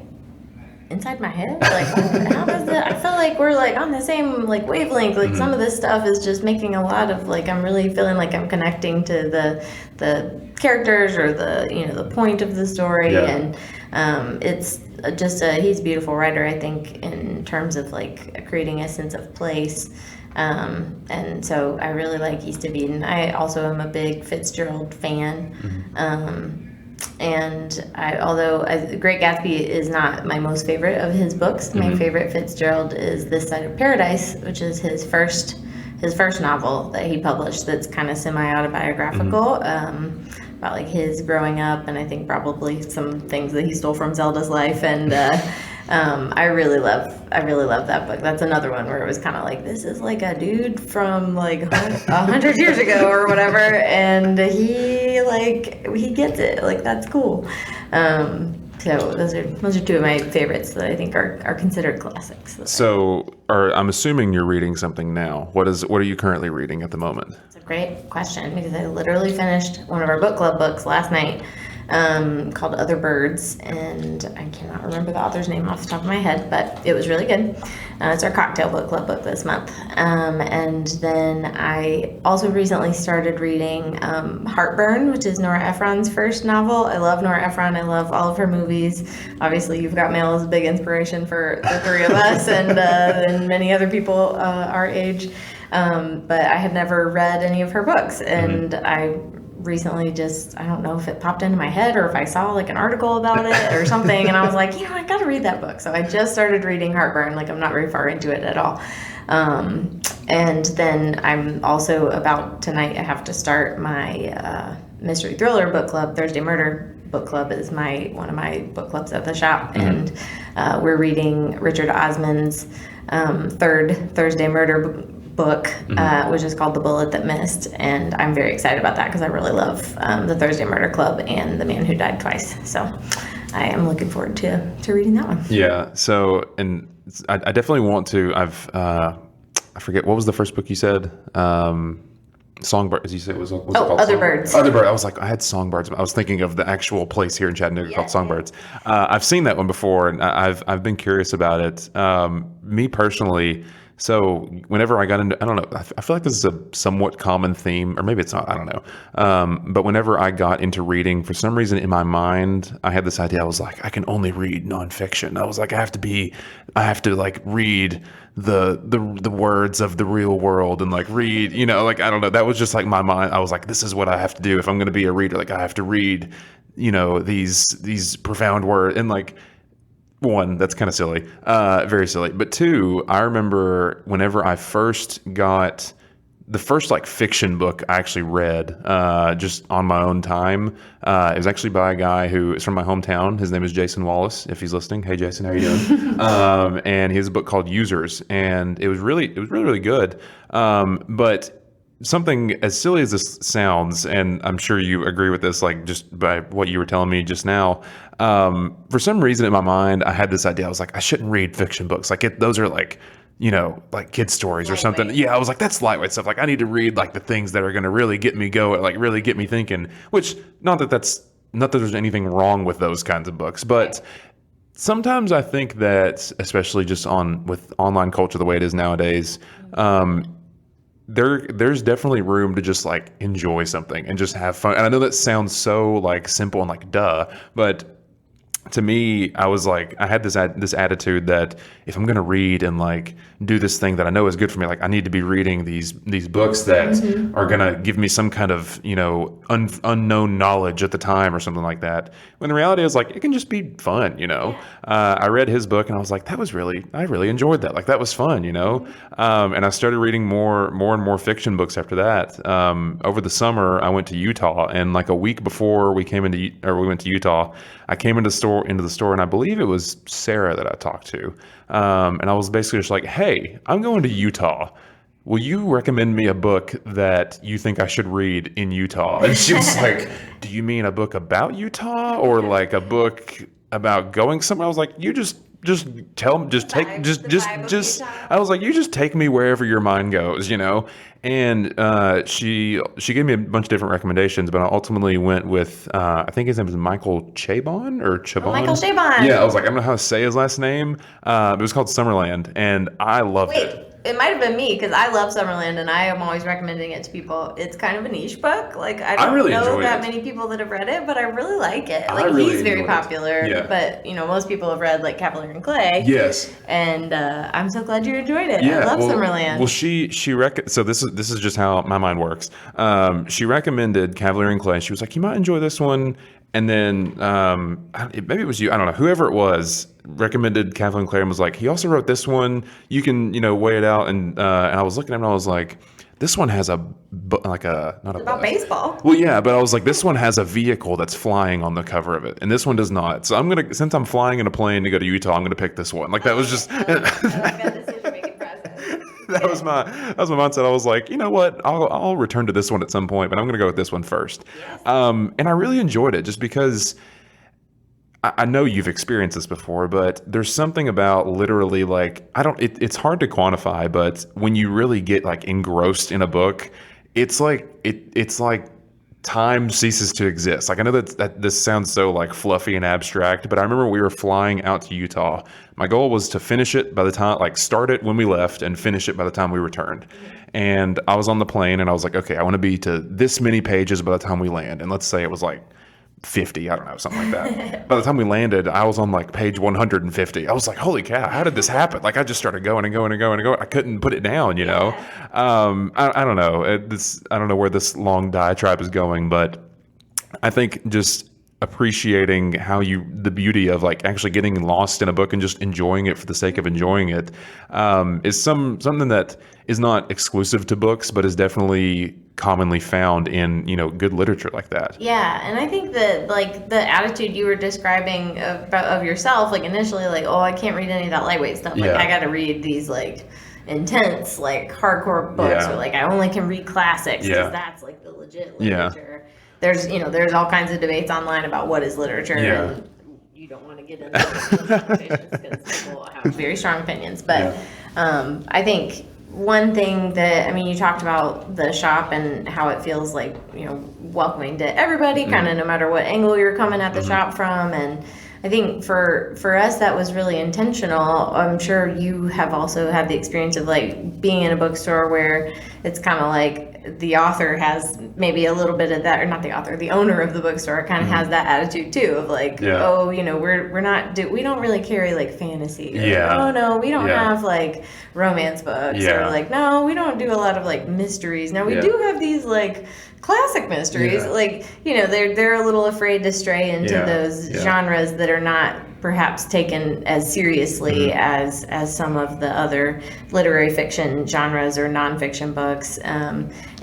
inside my head? Like, how does that? I feel like we're like on the same like wavelength. Like some of this stuff is just making a lot of like, I'm really feeling like I'm connecting to the characters or the, you know, the point of the story. And it's just he's a beautiful writer, I think, in terms of like creating a sense of place. And so I really like East of Eden. I also am a big Fitzgerald fan. And although Great Gatsby is not my most favorite of his books, my favorite Fitzgerald is This Side of Paradise, which is his first novel that he published that's kind of semi-autobiographical, about like his growing up, and I think probably some things that he stole from Zelda's life. And I really love that book. That's another one where it was kind of like, this is like a dude from like 100 years ago or whatever, and he gets it. Like, that's cool. So those are two of my favorites that I think are considered classics. So, I'm assuming you're reading something now. What are you currently reading at the moment? It's a great question, because I literally finished one of our book club books last night. called Other Birds, and I cannot remember the author's name off the top of my head, but it was really good. It's our cocktail book club book this month. And then I also recently started reading Heartburn, which is Nora Ephron's first novel. I love Nora Ephron. I love all of her movies. Obviously, You've Got Mail is a big inspiration for the three of us and many other people our age. But I had never read any of her books, and I recently I don't know if it popped into my head or if I saw like an article about it or something, and I was like, I got to read that book. So I just started reading Heartburn. Like, I'm not very far into it at all. And then I'm also tonight I have to start my mystery thriller book club. Thursday Murder book club is one of my book clubs at the shop, and we're reading Richard Osman's third Thursday Murder book, which is called The Bullet That Missed, and I'm very excited about that because I really love the Thursday Murder Club and The Man Who Died Twice. So I am looking forward to reading that one. Yeah. So, and I definitely want to. I forget, what was the first book you said? Songbird, as you said, was it called? Other Birds. Other Bird. I was like, I had Songbirds. I was thinking of the actual place here in Chattanooga called Songbirds. I've seen that one before, and I've been curious about it. Me personally. So whenever I got into, I don't know, I feel like this is a somewhat common theme, or maybe it's not, I don't know. But whenever I got into reading, for some reason in my mind, I had this idea. I was like, I can only read nonfiction. I was like, I have to like read the words of the real world and like read, like, I don't know. That was just like my mind. I was like, this is what I have to do if I'm going to be a reader. Like, I have to read, these profound words, and like, one, that's kind of silly, very silly. But two, I remember whenever I first got the first like fiction book I actually read just on my own time. It was actually by a guy who is from my hometown. His name is Jason Wallace. If he's listening, hey Jason, how are you doing? And he has a book called Users, and it was really good. But something as silly as this sounds, and I'm sure you agree with this, like just by what you were telling me just now, for some reason in my mind, I had this idea. I was like, I shouldn't read fiction books. Like those are like, like kid stories or something. Yeah, I was like, that's lightweight stuff. Like I need to read like the things that are going to really get me going, like really get me thinking. Which not that there's anything wrong with those kinds of books, but sometimes I think that, especially just with online culture the way it is nowadays, there's definitely room to just like enjoy something and just have fun. And I know that sounds so like simple and like duh, but to me, I was like, I had this attitude that if I'm going to read and like do this thing that I know is good for me, like I need to be reading these books that are going to give me some kind of, unknown knowledge at the time or something like that. When the reality is like, it can just be fun, I read his book and I was like, I really enjoyed that. Like that was fun, and I started reading more and more fiction books after that. Over the summer, I went to Utah, and like a week before we went to Utah, I came into the store, and I believe it was Sarah that I talked to. And I was basically just like, hey, I'm going to Utah. Will you recommend me a book that you think I should read in Utah? And she was like, do you mean a book about Utah or like a book about going somewhere? I was like, you just tell me, I was like, you just take me wherever your mind goes, And she gave me a bunch of different recommendations, but I ultimately went with I think his name is Michael Chabon or Chabon. Michael Chabon. Yeah, I was like, I don't know how to say his last name. It was called Summerland, and I loved it. It might have been me because I love Summerland and I am always recommending it to people. It's kind of a niche book. Like I don't really know that many people that have read it, but I really like it. Like he's very popular, but most people have read like Cavalier and Clay. Yes. And I'm so glad you enjoyed it. Yeah, I love Summerland. Well, so this is just how my mind works. She recommended Cavalier and Clay. She was like, you might enjoy this one. And then maybe it was you, I don't know, whoever it was recommended Cavalier and Clay and was like, he also wrote this one. You can, weigh it out. And I was looking at him and I was like, this one has about baseball. Well, yeah, but I was like, this one has a vehicle that's flying on the cover of it, and this one does not. So since I'm flying in a plane to go to Utah, I'm gonna pick this one. Like that was just. That was my mindset. I was like, you know what? I'll return to this one at some point, but I'm going to go with this one first. Yes. And I really enjoyed it just because I know you've experienced this before, but there's something about literally like, it's hard to quantify, but when you really get like engrossed in a book, it's like time ceases to exist. Like I know that this sounds so like fluffy and abstract, but I remember we were flying out to Utah. My goal was to finish it by the time, like start it when we left and finish it by the time we returned. And I was on the plane and I was like, okay, I want to be to this many pages by the time we land. And let's say it was like 50, I don't know, something like that. By the time we landed, I was on like page 150. I was like, holy cow, how did this happen? Like I just started going and going and going and going. I couldn't put it down, you know? I don't know. I don't know where this long diatribe is going, but I think just appreciating the beauty of like actually getting lost in a book and just enjoying it for the sake of enjoying it is something that is not exclusive to books, but is definitely commonly found in, good literature like that. Yeah, and I think that like the attitude you were describing of yourself, like initially like, oh, I can't read any of that lightweight stuff. Like I got to read these like intense, like hardcore books, or like I only can read classics because that's like the legit literature. There's all kinds of debates online about what is literature, and you don't want to get into those conversations because people have very strong opinions. But I think one thing that, you talked about the shop and how it feels like, welcoming to everybody, kind of no matter what angle you're coming at the shop from. And I think for us, that was really intentional. I'm sure you have also had the experience of like being in a bookstore where it's kind of like the author has maybe a little bit of that, or not the author, the owner of the bookstore kind of has that attitude too of like, we don't really carry like fantasy. Or, oh no, we don't have like romance books, or like, no, we don't do a lot of like mysteries. Now we do have these like classic mysteries, like, they're a little afraid to stray into those genres that are not perhaps taken as seriously as some of the other literary fiction genres or nonfiction books.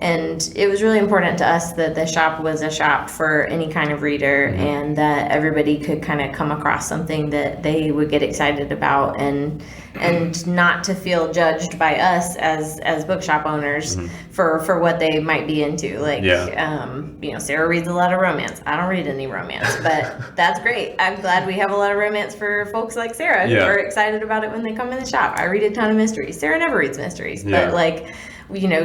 And it was really important to us that the shop was a shop for any kind of reader, and that everybody could kind of come across something that they would get excited about, and not to feel judged by us as bookshop owners for what they might be into. Like, Sarah reads a lot of romance. I don't read any romance, but that's great. I'm glad we have a lot of romance for folks like Sarah who are excited about it when they come in the shop. I read a ton of mysteries. Sarah never reads mysteries, but like,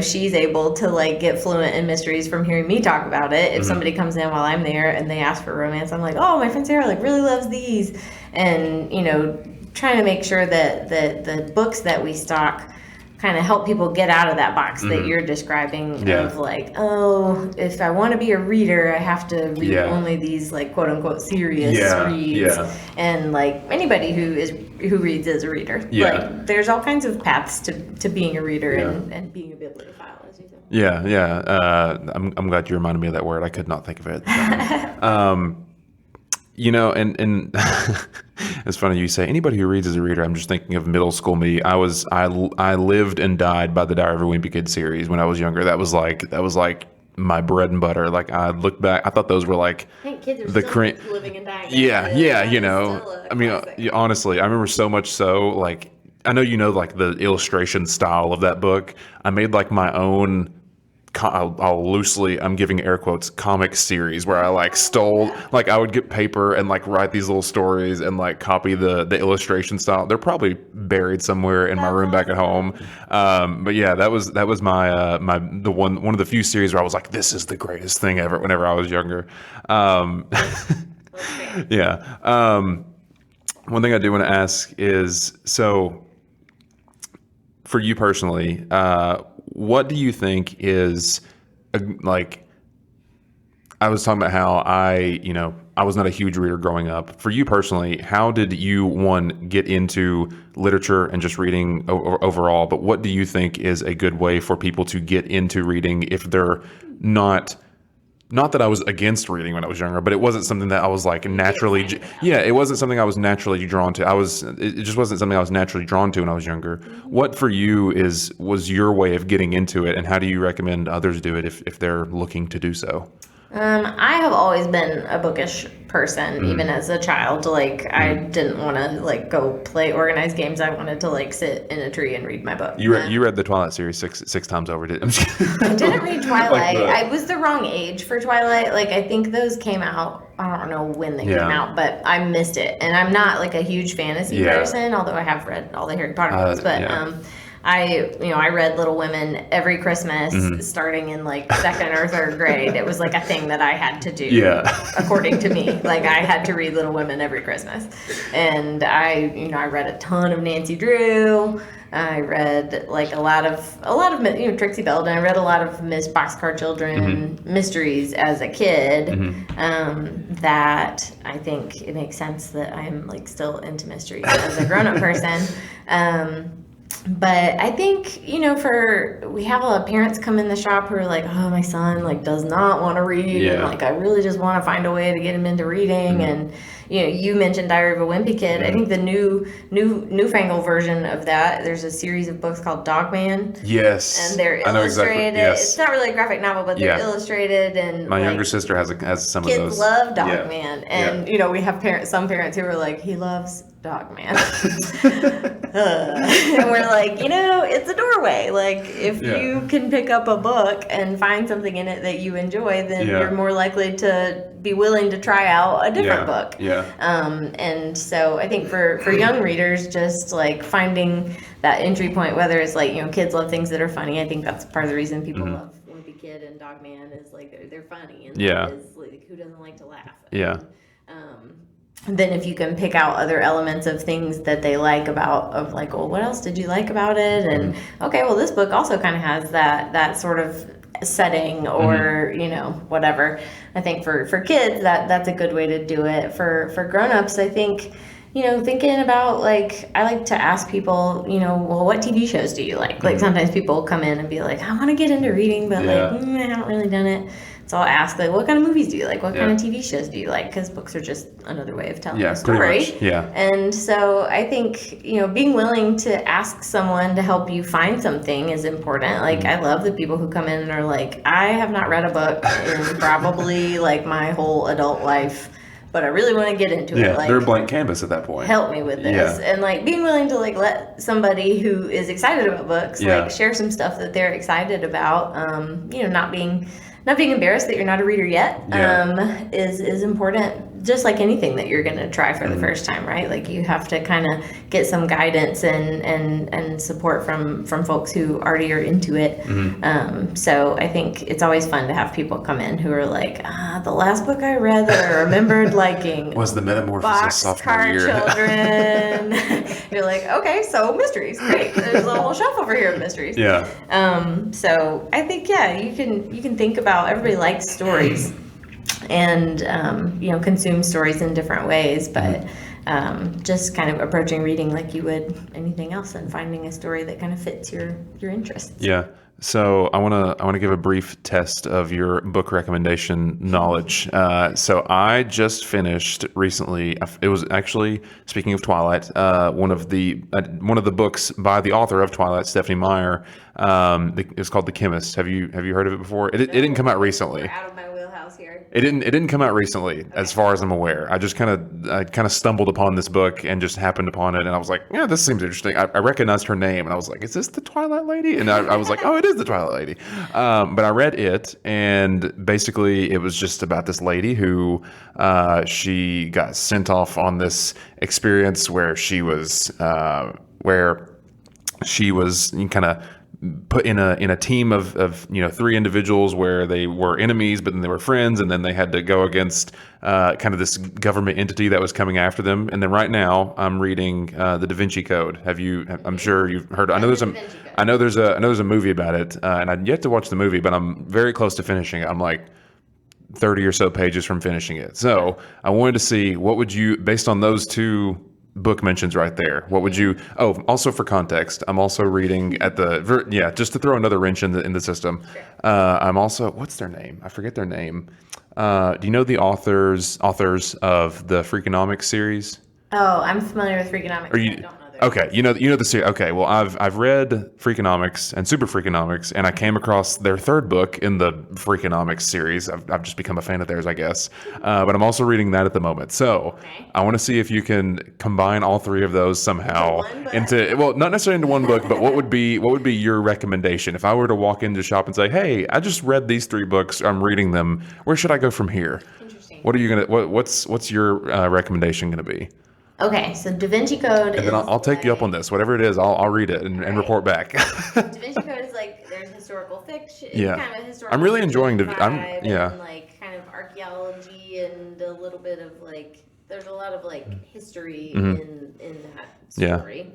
she's able to like get fluent in mysteries from hearing me talk about it. If somebody comes in while I'm there and they ask for romance, I'm like, oh, my friend Sarah like really loves these. And, trying to make sure that the books that we stock kind of help people get out of that box that you're describing of like, oh, if I want to be a reader, I have to read only these like quote unquote serious reads. And like anybody who reads is a reader. Like there's all kinds of paths to being a reader and being a bibliophile, as you said. I'm glad you reminded me of that word. I could not think of it. And it's funny you say anybody who reads is a reader. I'm just thinking of middle school me. I lived and died by the Diary of a Wimpy Kid series when I was younger. That was like my bread and butter. Like I look back, I thought those were like I think kids are still living and dying. Honestly, I remember so much so like I know like the illustration style of that book. I made like my own. I'll loosely, I'm giving air quotes, comic series where I like stole, like I would get paper and like write these little stories and like copy the illustration style. They're probably buried somewhere in my room back at home. But yeah, that was my one of the few series where I was like, this is the greatest thing ever whenever I was younger. One thing I do want to ask is, so for you personally, what do you think is like? I was talking about how I was not a huge reader growing up. For you personally, how did you get into literature and just reading overall? But what do you think is a good way for people to get into reading if they're not? Not that I was against reading when I was younger, but it wasn't something that I was like naturally. It wasn't something I was naturally drawn to. It just wasn't something I was naturally drawn to when I was younger. What for you was your way of getting into it, and how do you recommend others do it if they're looking to do so? I have always been a bookish person, even as a child. Like, I didn't want to like go play organized games. I wanted to like sit in a tree and read my book. You read the Twilight series six times over, didn't you? I didn't read Twilight. I was the wrong age for Twilight. Like, I think those came out, I don't know when they came out, but I missed it. And I'm not like a huge fantasy person, although I have read all the Harry Potter books. But I read Little Women every Christmas starting in like second or third grade. It was like a thing that I had to do, according to me. Like I had to read Little Women every Christmas, and I read a ton of Nancy Drew. I read like a lot of Trixie Bell, and I read a lot of Miss Boxcar Children mysteries as a kid. That I think it makes sense that I'm like still into mysteries as a grown-up person. But I think, we have a lot of parents come in the shop who are like, oh, my son like does not want to read. And like, I really just want to find a way to get him into reading. And, you mentioned Diary of a Wimpy Kid. I think the newfangled version of that, there's a series of books called Dog Man. Yes. And they're illustrated. Exactly. Yes. It's not really a graphic novel, but they're illustrated. And my younger sister has some of those. Kids love Dog Man. And, we have some parents who are like, he loves Dog Man. And we're like, it's a doorway. Like, if you can pick up a book and find something in it that you enjoy, then you're more likely to be willing to try out a different book. And so I think for young readers, just like finding that entry point, whether it's like, kids love things that are funny. I think that's part of the reason people love Wimpy Kid and Dog Man is like they're funny. And is, like, who doesn't like to laugh? Then if you can pick out other elements of things that they like well, what else did you like about it? And okay, well, this book also kind of has that sort of setting or, whatever. I think for kids, that's a good way to do it. For grownups, I think, thinking about, like, I like to ask people, well, what TV shows do you like? Like, sometimes people come in and be like, I want to get into reading, but I haven't really done it. So I'll ask, like, what kind of movies do you like? What kind of TV shows do you like? Because books are just another way of telling a story. Pretty much. And so I think, being willing to ask someone to help you find something is important. Like, I love the people who come in and are like, I have not read a book in probably, like, my whole adult life, but I really want to get into it. Like, they're a blank canvas at that point. Help me with this. And, like, being willing to, like, let somebody who is excited about books, like, share some stuff that they're excited about, not being embarrassed that you're not a reader yet is important. Just like anything that you're going to try for the first time, right? Like, you have to kind of get some guidance and support from folks who already are into it. So I think it's always fun to have people come in who are like, the last book I read that I remembered liking was The Metamorphosis sophomore year. Children. You're like, okay, so mysteries, great. There's a whole shelf over here of mysteries. So I think you can think about, everybody likes stories. And consume stories in different ways, but just kind of approaching reading like you would anything else and finding a story that kind of fits your interests. So I want to give a brief test of your book recommendation knowledge. So I just finished recently. It was actually, speaking of Twilight, one of the books by the author of Twilight, Stephanie Meyer. It's called The Chemist. Have you heard of it before? It didn't come out recently. We're out of my wheelhouse here. It didn't come out recently, as far as I'm aware. I just kind of stumbled upon this book and just happened upon it, and I was like, yeah, this seems interesting. I recognized her name, and I was like, is this the Twilight Lady? And I was like, oh, it is the Twilight Lady. But I read it, and basically it was just about this lady who she got sent off on this experience where she was kind of put in a team of three individuals where they were enemies, but then they were friends, and then they had to go against kind of this government entity that was coming after them. And then right now I'm reading the Da Vinci Code. I'm sure you've heard. I know there's a movie about it, and I've yet to watch the movie, but I'm very close to finishing it. I'm like 30 or so pages from finishing it. So I wanted to see, what would you, based on those two book mentions right there, what would you, also for context, I'm also reading just to throw another wrench in the system. I'm also, what's their name? I forget their name. Do you know the authors of the Freakonomics series? Oh, I'm familiar with Freakonomics. I don't know. Okay, you know the series. Okay, well, I've read Freakonomics and Super Freakonomics, and I came across their third book in the Freakonomics series. I've just become a fan of theirs, I guess. But I'm also reading that at the moment. So I want to see if you can combine all three of those somehow into not necessarily into one book, but what would be your recommendation if I were to walk into the shop and say, hey, I just read these three books. I'm reading them. Where should I go from here? Interesting. What are you what's your recommendation gonna be? Okay, so Da Vinci Code And then I'll take you up on this. Whatever it is, I'll read it and report back. Da Vinci Code is like there's historical fiction, Yeah. kind of historical. I'm really fiction enjoying vibe yeah. and like kind of archaeology and a little bit of like there's a lot of like history in that story.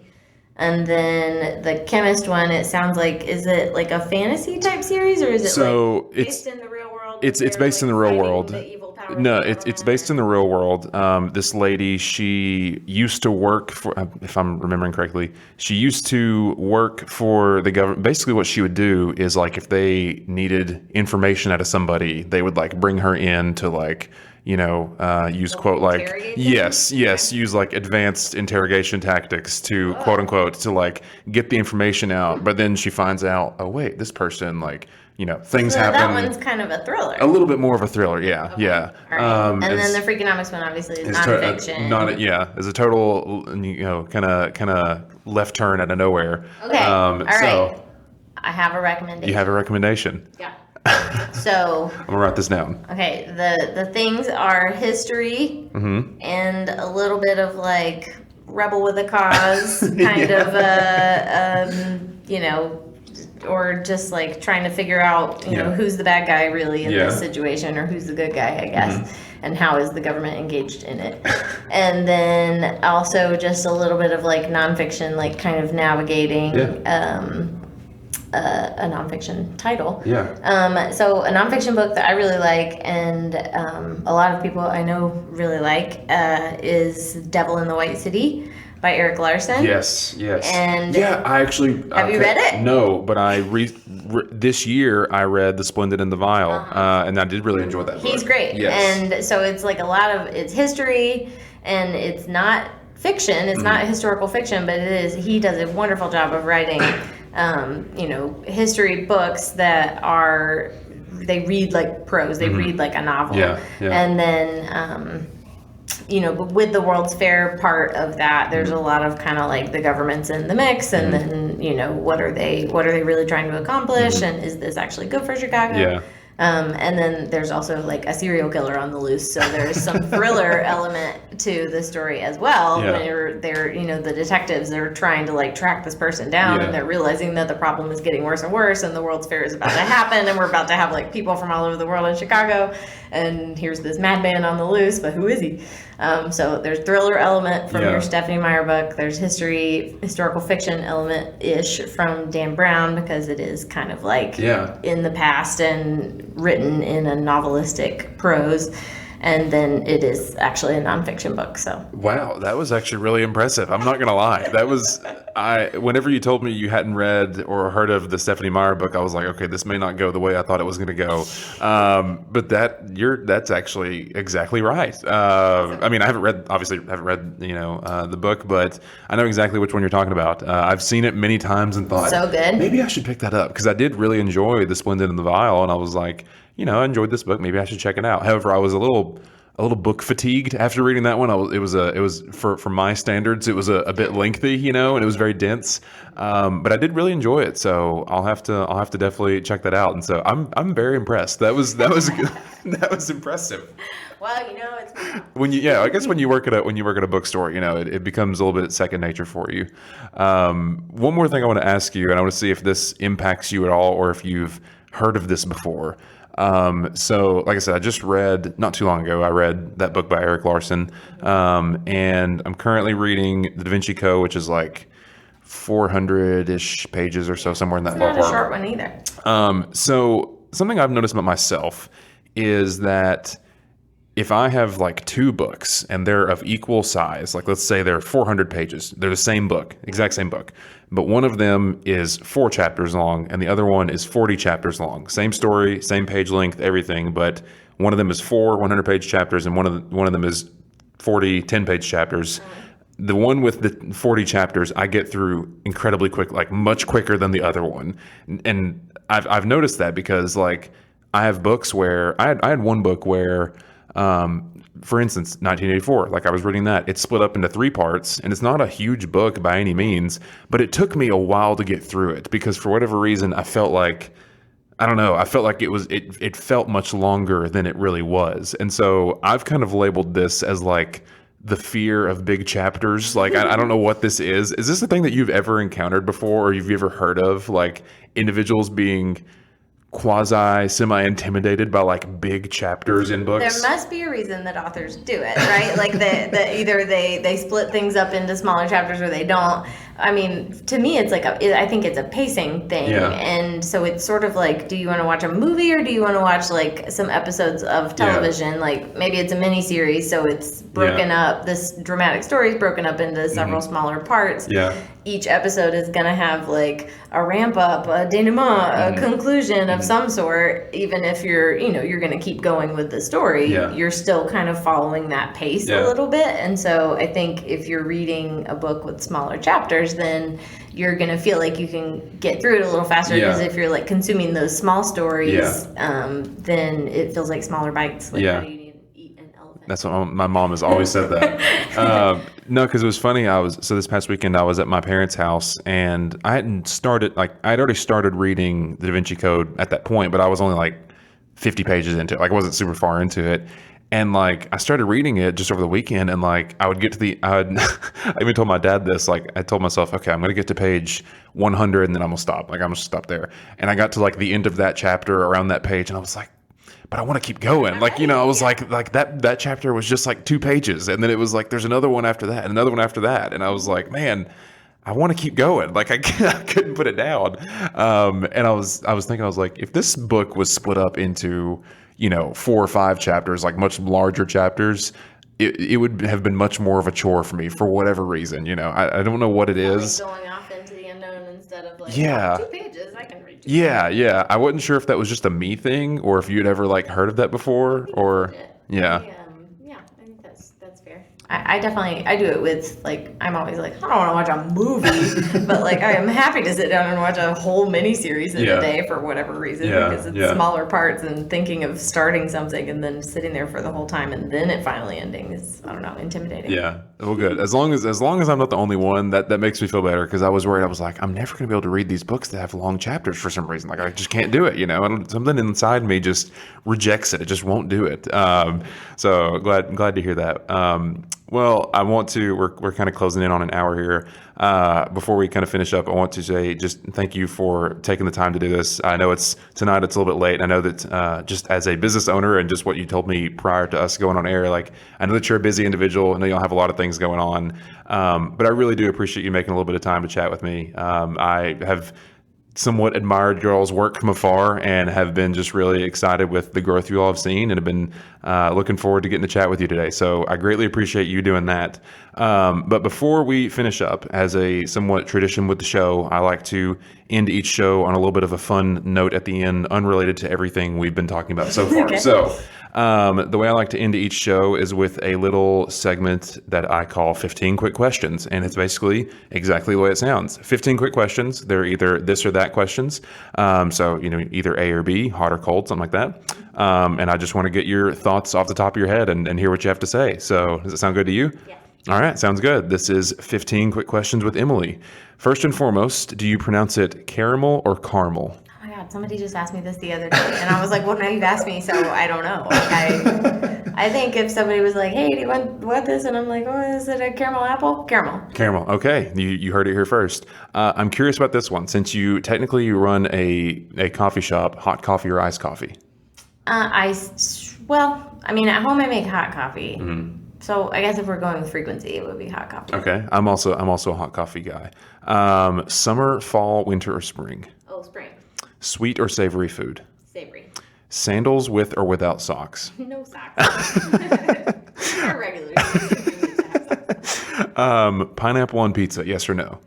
And then the chemist one, it sounds like, is it like a fantasy type series or is it like based in the real world? It's based in the real world. No, it's based in the real world. This lady, she used to work for, if I'm remembering correctly, she used to work for the government. Basically what she would do is like if they needed information out of somebody, they would like bring her in to like, use quote like, yes, use like advanced interrogation tactics to quote unquote, to like get the information out. But then she finds out, oh wait, this person like, things happen. That one's kind of a thriller. A little bit more of a thriller, yeah, okay. Yeah. All right. And then the Freakonomics one obviously is nonfiction. Is a total, kind of left turn out of nowhere. Okay. All right. I have a recommendation. You have a recommendation? Yeah. So I'm gonna write this down. Okay. The things are history and a little bit of like rebel with a cause, kind of or just like trying to figure out, who's the bad guy really in this situation or who's the good guy, I guess, and how is the government engaged in it. And then also just a little bit of like nonfiction, like kind of navigating a nonfiction title. Yeah. So a nonfiction book that I really like and a lot of people I know really like is Devil in the White City by Eric Larson. Yes. And I actually have you read it? No, but I this year I read The Splendid and the Vile, and I did really enjoy that book. He's great. Yes. And so it's like a lot of it's history, and it's not fiction. It's not historical fiction, but it is. He does a wonderful job of writing, history books that are. They read like prose. They read like a novel. Yeah. And then. But with the World's Fair part of that, there's a lot of kind of like the government's in the mix, and then what are they really trying to accomplish, and is this actually good for Chicago? Yeah. And then there's also like a serial killer on the loose, so there's some thriller element to the story as well. Yeah. Where they're the detectives are trying to like track this person down, and they're realizing that the problem is getting worse and worse, and the World's Fair is about to happen, and we're about to have like people from all over the world in Chicago, and here's this madman on the loose, but who is he? So there's thriller element from your Stephanie Meyer book. There's historical fiction element-ish from Dan Brown, because it is kind of like in the past and written in a novelistic prose. And then it is actually a nonfiction book. So wow, that was actually really impressive. I'm not gonna lie. That was whenever you told me you hadn't read or heard of the Stephanie Meyer book, I was like, okay, this may not go the way I thought it was gonna go. But that's actually exactly right. I mean, I haven't read the book, but I know exactly which one you're talking about. I've seen it many times and thought, so good. Maybe I should pick that up, because I did really enjoy The Splendid and the Vile, and I was like, I enjoyed this book. Maybe I should check it out. However, I was a little book fatigued after reading that one. It was for my standards, it was a bit lengthy, and it was very dense. But I did really enjoy it, so I'll have to definitely check that out. And so I'm very impressed. That was good. That was impressive. Well, it's I guess when you work at a bookstore, it becomes a little bit second nature for you. One more thing I want to ask you, and I want to see if this impacts you at all, or if you've heard of this before. So like I said, I just read, not too long ago, I read that book by Eric Larson, and I'm currently reading The Da Vinci Code, which is like 400-ish pages or so, somewhere in that ballpark. It's not a short one either. So something I've noticed about myself is that if I have like two books and they're of equal size, like let's say they're 400 pages, they're the same book, exact same book, but one of them is 4 chapters long and the other one is 40 chapters long. Same story, same page length, everything, but one of them is 4 100-page chapters and one of them is 40 10-page chapters. The one with the 40 chapters I get through incredibly quick, like much quicker than the other one. And I've noticed that because like I have books where I had one book where for instance, 1984, like I was reading that, it's split up into 3 parts, and it's not a huge book by any means, but it took me a while to get through it because for whatever reason, I felt like it felt much longer than it really was. And so I've kind of labeled this as like the fear of big chapters. Like, I don't know what this is. Is this a thing that you've ever encountered before, or you've ever heard of, like individuals being semi-intimidated by like big chapters in books? There must be a reason that authors do it, right? Like either they split things up into smaller chapters or they don't. I mean, to me, it's like I think it's a pacing thing, and so it's sort of like, do you want to watch a movie or do you want to watch like some episodes of television? Like maybe it's a mini series, so it's broken up. This dramatic story is broken up into several smaller parts. Each episode is going to have like a ramp up, a denouement, a conclusion of some sort. Even if you're going to keep going with the story, you're still kind of following that pace a little bit. And so I think if you're reading a book with smaller chapters, then you're going to feel like you can get through it a little faster, because if you're like consuming those small stories, then it feels like smaller bites. Like, how do you eat an elephant? That's what my mom has always said that. No, because it was funny. So this past weekend I was at my parents' house, and I hadn't started, like, I had already started reading the Da Vinci Code at that point, but I was only like 50 pages into it. Like, I wasn't super far into it. And like, I started reading it just over the weekend, and like, I even told my dad this, like, I told myself, okay, I'm going to get to page 100 and then I'm going to stop. Like, I'm going to stop there. And I got to like the end of that chapter, around that page, and I was like, but I want to keep going. Like, I was like that chapter was just like 2 pages. And then it was like, there's another one after that and another one after that. And I was like, man, I want to keep going. Like, I couldn't put it down. And I was thinking, I was like, if this book was split up into, 4 or 5 chapters, like much larger chapters, it would have been much more of a chore for me for whatever reason. I don't know what it is. Like going off into the unknown instead of like 2 pages, I can read 2 pages. Yeah. I wasn't sure if that was just a me thing, or if you'd ever like heard of that before, or I think that's fair. I definitely do it with, like, I'm always like, I don't want to watch a movie, but like I am happy to sit down and watch a whole miniseries in a day for whatever reason, because it's smaller parts, and thinking of starting something and then sitting there for the whole time and then it finally ending is, I don't know, intimidating. Yeah, well, good. As long as I'm not the only one, that makes me feel better, because I was worried. I was like, I'm never going to be able to read these books that have long chapters for some reason. Like, I just can't do it. Something inside me just rejects it. It just won't do it. So glad to hear that. Well, I want to, we're kind of closing in on an hour here. Before we kind of finish up, I want to say just thank you for taking the time to do this. I know tonight it's a little bit late. I know that just as a business owner, and just what you told me prior to us going on air, like, I know that you're a busy individual. I know you'll have a lot of things going on. But I really do appreciate you making a little bit of time to chat with me. I have somewhat admired y'all's work from afar, and have been just really excited with the growth you all have seen, and have been looking forward to getting to chat with you today. So I greatly appreciate you doing that. But before we finish up, as a somewhat tradition with the show, I like to end each show on a little bit of a fun note at the end, unrelated to everything we've been talking about so far. Okay. So the way I like to end each show is with a little segment that I call 15 Quick Questions. And it's basically exactly the way it sounds. 15 quick questions. They're either this or that questions. So, either A or B, hot or cold, something like that. And I just want to get your thoughts off the top of your head and hear what you have to say. So does it sound good to you? Yeah. All right. Sounds good. This is 15 Quick Questions with Emily. First and foremost, do you pronounce it caramel or caramel? Oh my God, somebody just asked me this the other day, and I was like, well, now you've asked me, so I don't know. Like, I think if somebody was like, hey, do you want this? And I'm like, oh, is it a caramel apple? Caramel. Okay. You heard it here first. I'm curious about this one. Since you technically run a coffee shop, hot coffee or iced coffee? At home I make hot coffee. Mm-hmm. So I guess if we're going with frequency, it would be hot coffee. Okay. I'm also a hot coffee guy. Summer, fall, winter, or spring? Oh, spring. Sweet or savory food? Savory. Sandals with or without socks? No socks. Or regular. Pineapple on pizza, yes or no?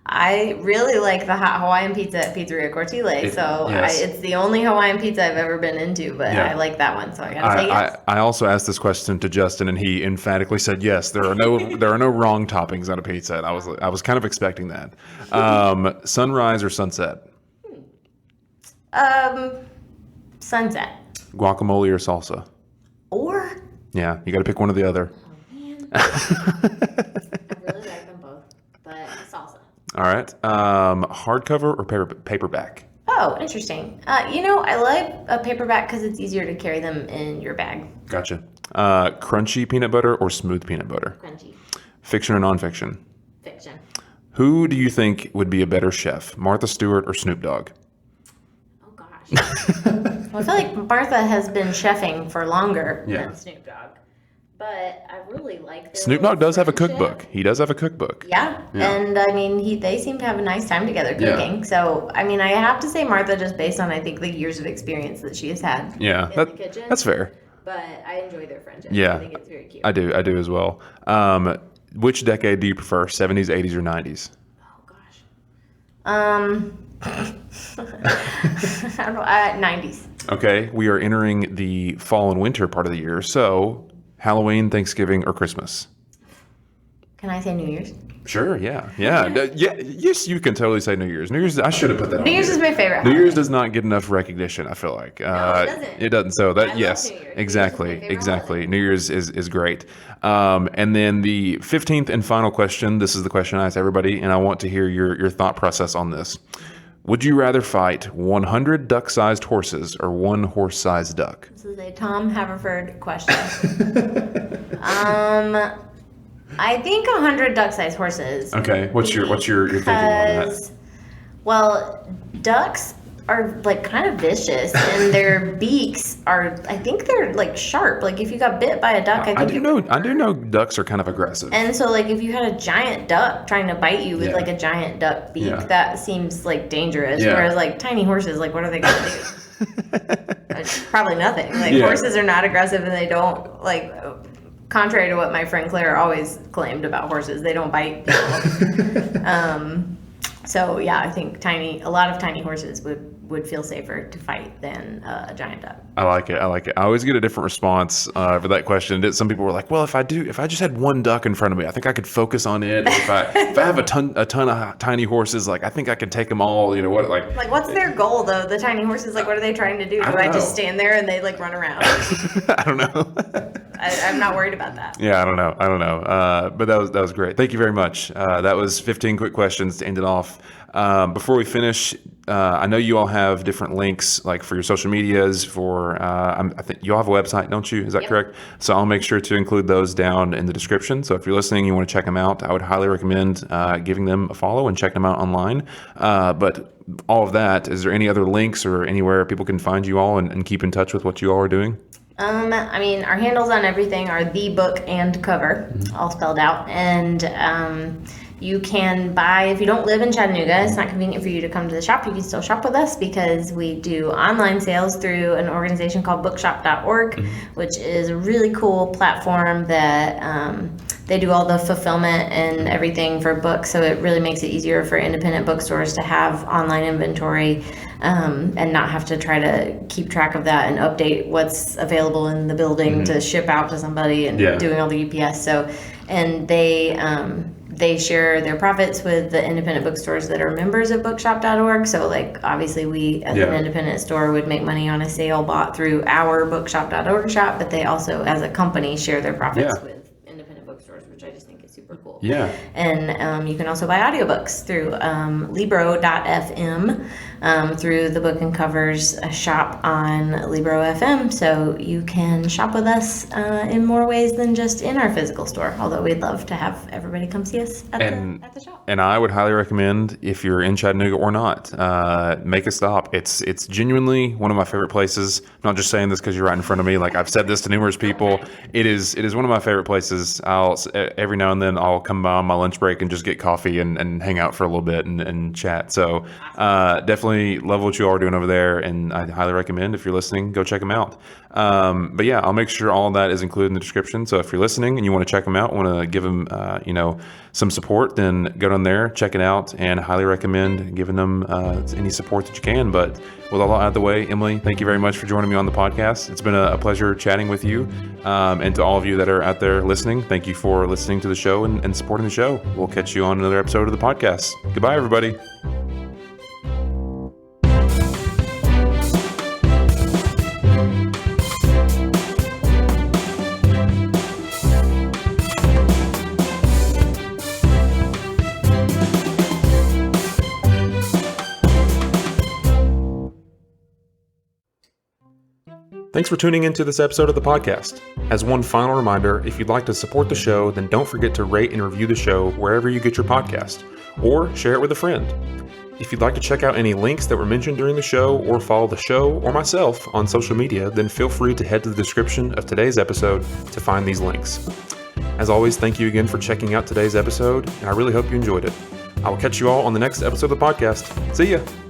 I really like the hot Hawaiian pizza at Pizzeria Cortile. It's the only Hawaiian pizza I've ever been into, but I like that one, so I gotta say yes. I also asked this question to Justin, and he emphatically said yes. There are no wrong toppings on a pizza. And I was kind of expecting that. Sunrise or sunset? Sunset. Guacamole or salsa? Or? Yeah, you got to pick one or the other. Oh man, I really like them both, but salsa. All right. Hardcover or paperback? Oh, interesting. I like a paperback because it's easier to carry them in your bag. Gotcha. Crunchy peanut butter or smooth peanut butter? Crunchy. Fiction or nonfiction? Fiction. Who do you think would be a better chef, Martha Stewart or Snoop Dogg? Oh, gosh. Well, I feel like Martha has been chefing for longer Yeah. than Snoop Dogg. But I really like their Snoop Dogg does have a friendship. cookbook. He does have a cookbook. Yeah. And I mean, they seem to have a nice time together cooking. Yeah. So, I mean, I have to say Martha just based on, I think, the years of experience that she has had Yeah, in the kitchen. that's fair. But I enjoy their friendship. Yeah. I think it's very cute. I do as well. Which decade do you prefer, 70s, 80s, or 90s? Oh, gosh. 90s. Okay, we are entering the fall and winter part of the year. So, Halloween, Thanksgiving, or Christmas? Can I say New Year's? Sure, yeah. Yes, you can totally say New Year's. New Year's, I should have put that on. New Year's here. is my favorite. New Year's does not get enough recognition, I feel like. No, it doesn't. It doesn't. So that, I love yes, New Year's. exactly, New Year's is my favorite exactly. holiday. New Year's is great. And then the 15th and final question, this is the question I ask everybody, and I want to hear your thought process on this. Would you rather fight 100 duck-sized horses or one horse-sized duck? This is a Tom Haverford question. I think 100 duck-sized horses. Okay, what's your thinking on that? Because, well, ducks are like kind of vicious, and their beaks are. I think they're like sharp. Like if you got bit by a duck, I do know ducks are kind of aggressive. And so, like, if you had a giant duck trying to bite you with Yeah. like a giant duck beak, Yeah. that seems like dangerous. Yeah. Whereas like tiny horses, like what are they gonna do? Probably nothing. Like Yeah. horses are not aggressive, and they don't like. Contrary to what my friend Claire always claimed about horses, they don't bite people. So yeah, I think a lot of tiny horses would feel safer to fight than a giant duck. I like it. I always get a different response for that question. Some people were like, "Well, if I just had one duck in front of me, I think I could focus on it. If I have a ton of tiny horses, like I think I could take them all. You know what? Like what's their goal though? The tiny horses, like what are they trying to do? Do I just stand there and they like run around? I don't know. I'm not worried about that. Yeah, I don't know. But that was great. Thank you very much. That was 15 quick questions to end it off. Before we finish, I know you all have different links, like for your social medias. I think you all have a website, don't you? Is that correct? So I'll make sure to include those down in the description. So if you're listening, you want to check them out, I would highly recommend giving them a follow and checking them out online. But all of that, is there any other links or anywhere people can find you all and keep in touch with what you all are doing? I mean, our handles on everything are The Book and Cover, all spelled out. And you can buy, if you don't live in Chattanooga, it's not convenient for you to come to the shop, you can still shop with us because we do online sales through an organization called bookshop.org, which is a really cool platform that they do all the fulfillment and everything for books. So it really makes it easier for independent bookstores to have online inventory and not have to try to keep track of that and update what's available in the building to ship out to somebody and doing all the UPS. So, and they share their profits with the independent bookstores that are members of bookshop.org. So like obviously we as an independent store would make money on a sale bought through our bookshop.org shop, but they also as a company share their profits with independent bookstores, which I just think is super cool. Yeah. And you can also buy audiobooks through Libro.fm through the Book and Covers shop on Libro FM. So you can shop with us in more ways than just in our physical store, although we'd love to have everybody come see us at the shop. And I would highly recommend, if you're in Chattanooga or not, make a stop. It's genuinely one of my favorite places. I'm not just saying this because you're right in front of me. Like I've said this to numerous people. It is one of my favorite places. Every now and then I'll come by on my lunch break and just get coffee and hang out for a little bit and chat. So definitely love what you all are doing over there, and I highly recommend, if you're listening, go check them out. But yeah, I'll make sure all of that is included in the description. So if you're listening and you want to check them out, want to give them some support, then go down there, check it out, and highly recommend giving them any support that you can. But with all out of the way, Emily, thank you very much for joining me on the podcast. It's been a pleasure chatting with you. And to all of you that are out there listening, thank you for listening to the show and supporting the show. We'll catch you on another episode of the podcast. Goodbye, everybody. Thanks for tuning into this episode of the podcast. As one final reminder, if you'd like to support the show, then don't forget to rate and review the show wherever you get your podcast, or share it with a friend. If you'd like to check out any links that were mentioned during the show, or follow the show or myself on social media, then feel free to head to the description of today's episode to find these links. As always, thank you again for checking out today's episode, and I really hope you enjoyed it. I will catch you all on the next episode of the podcast. See ya!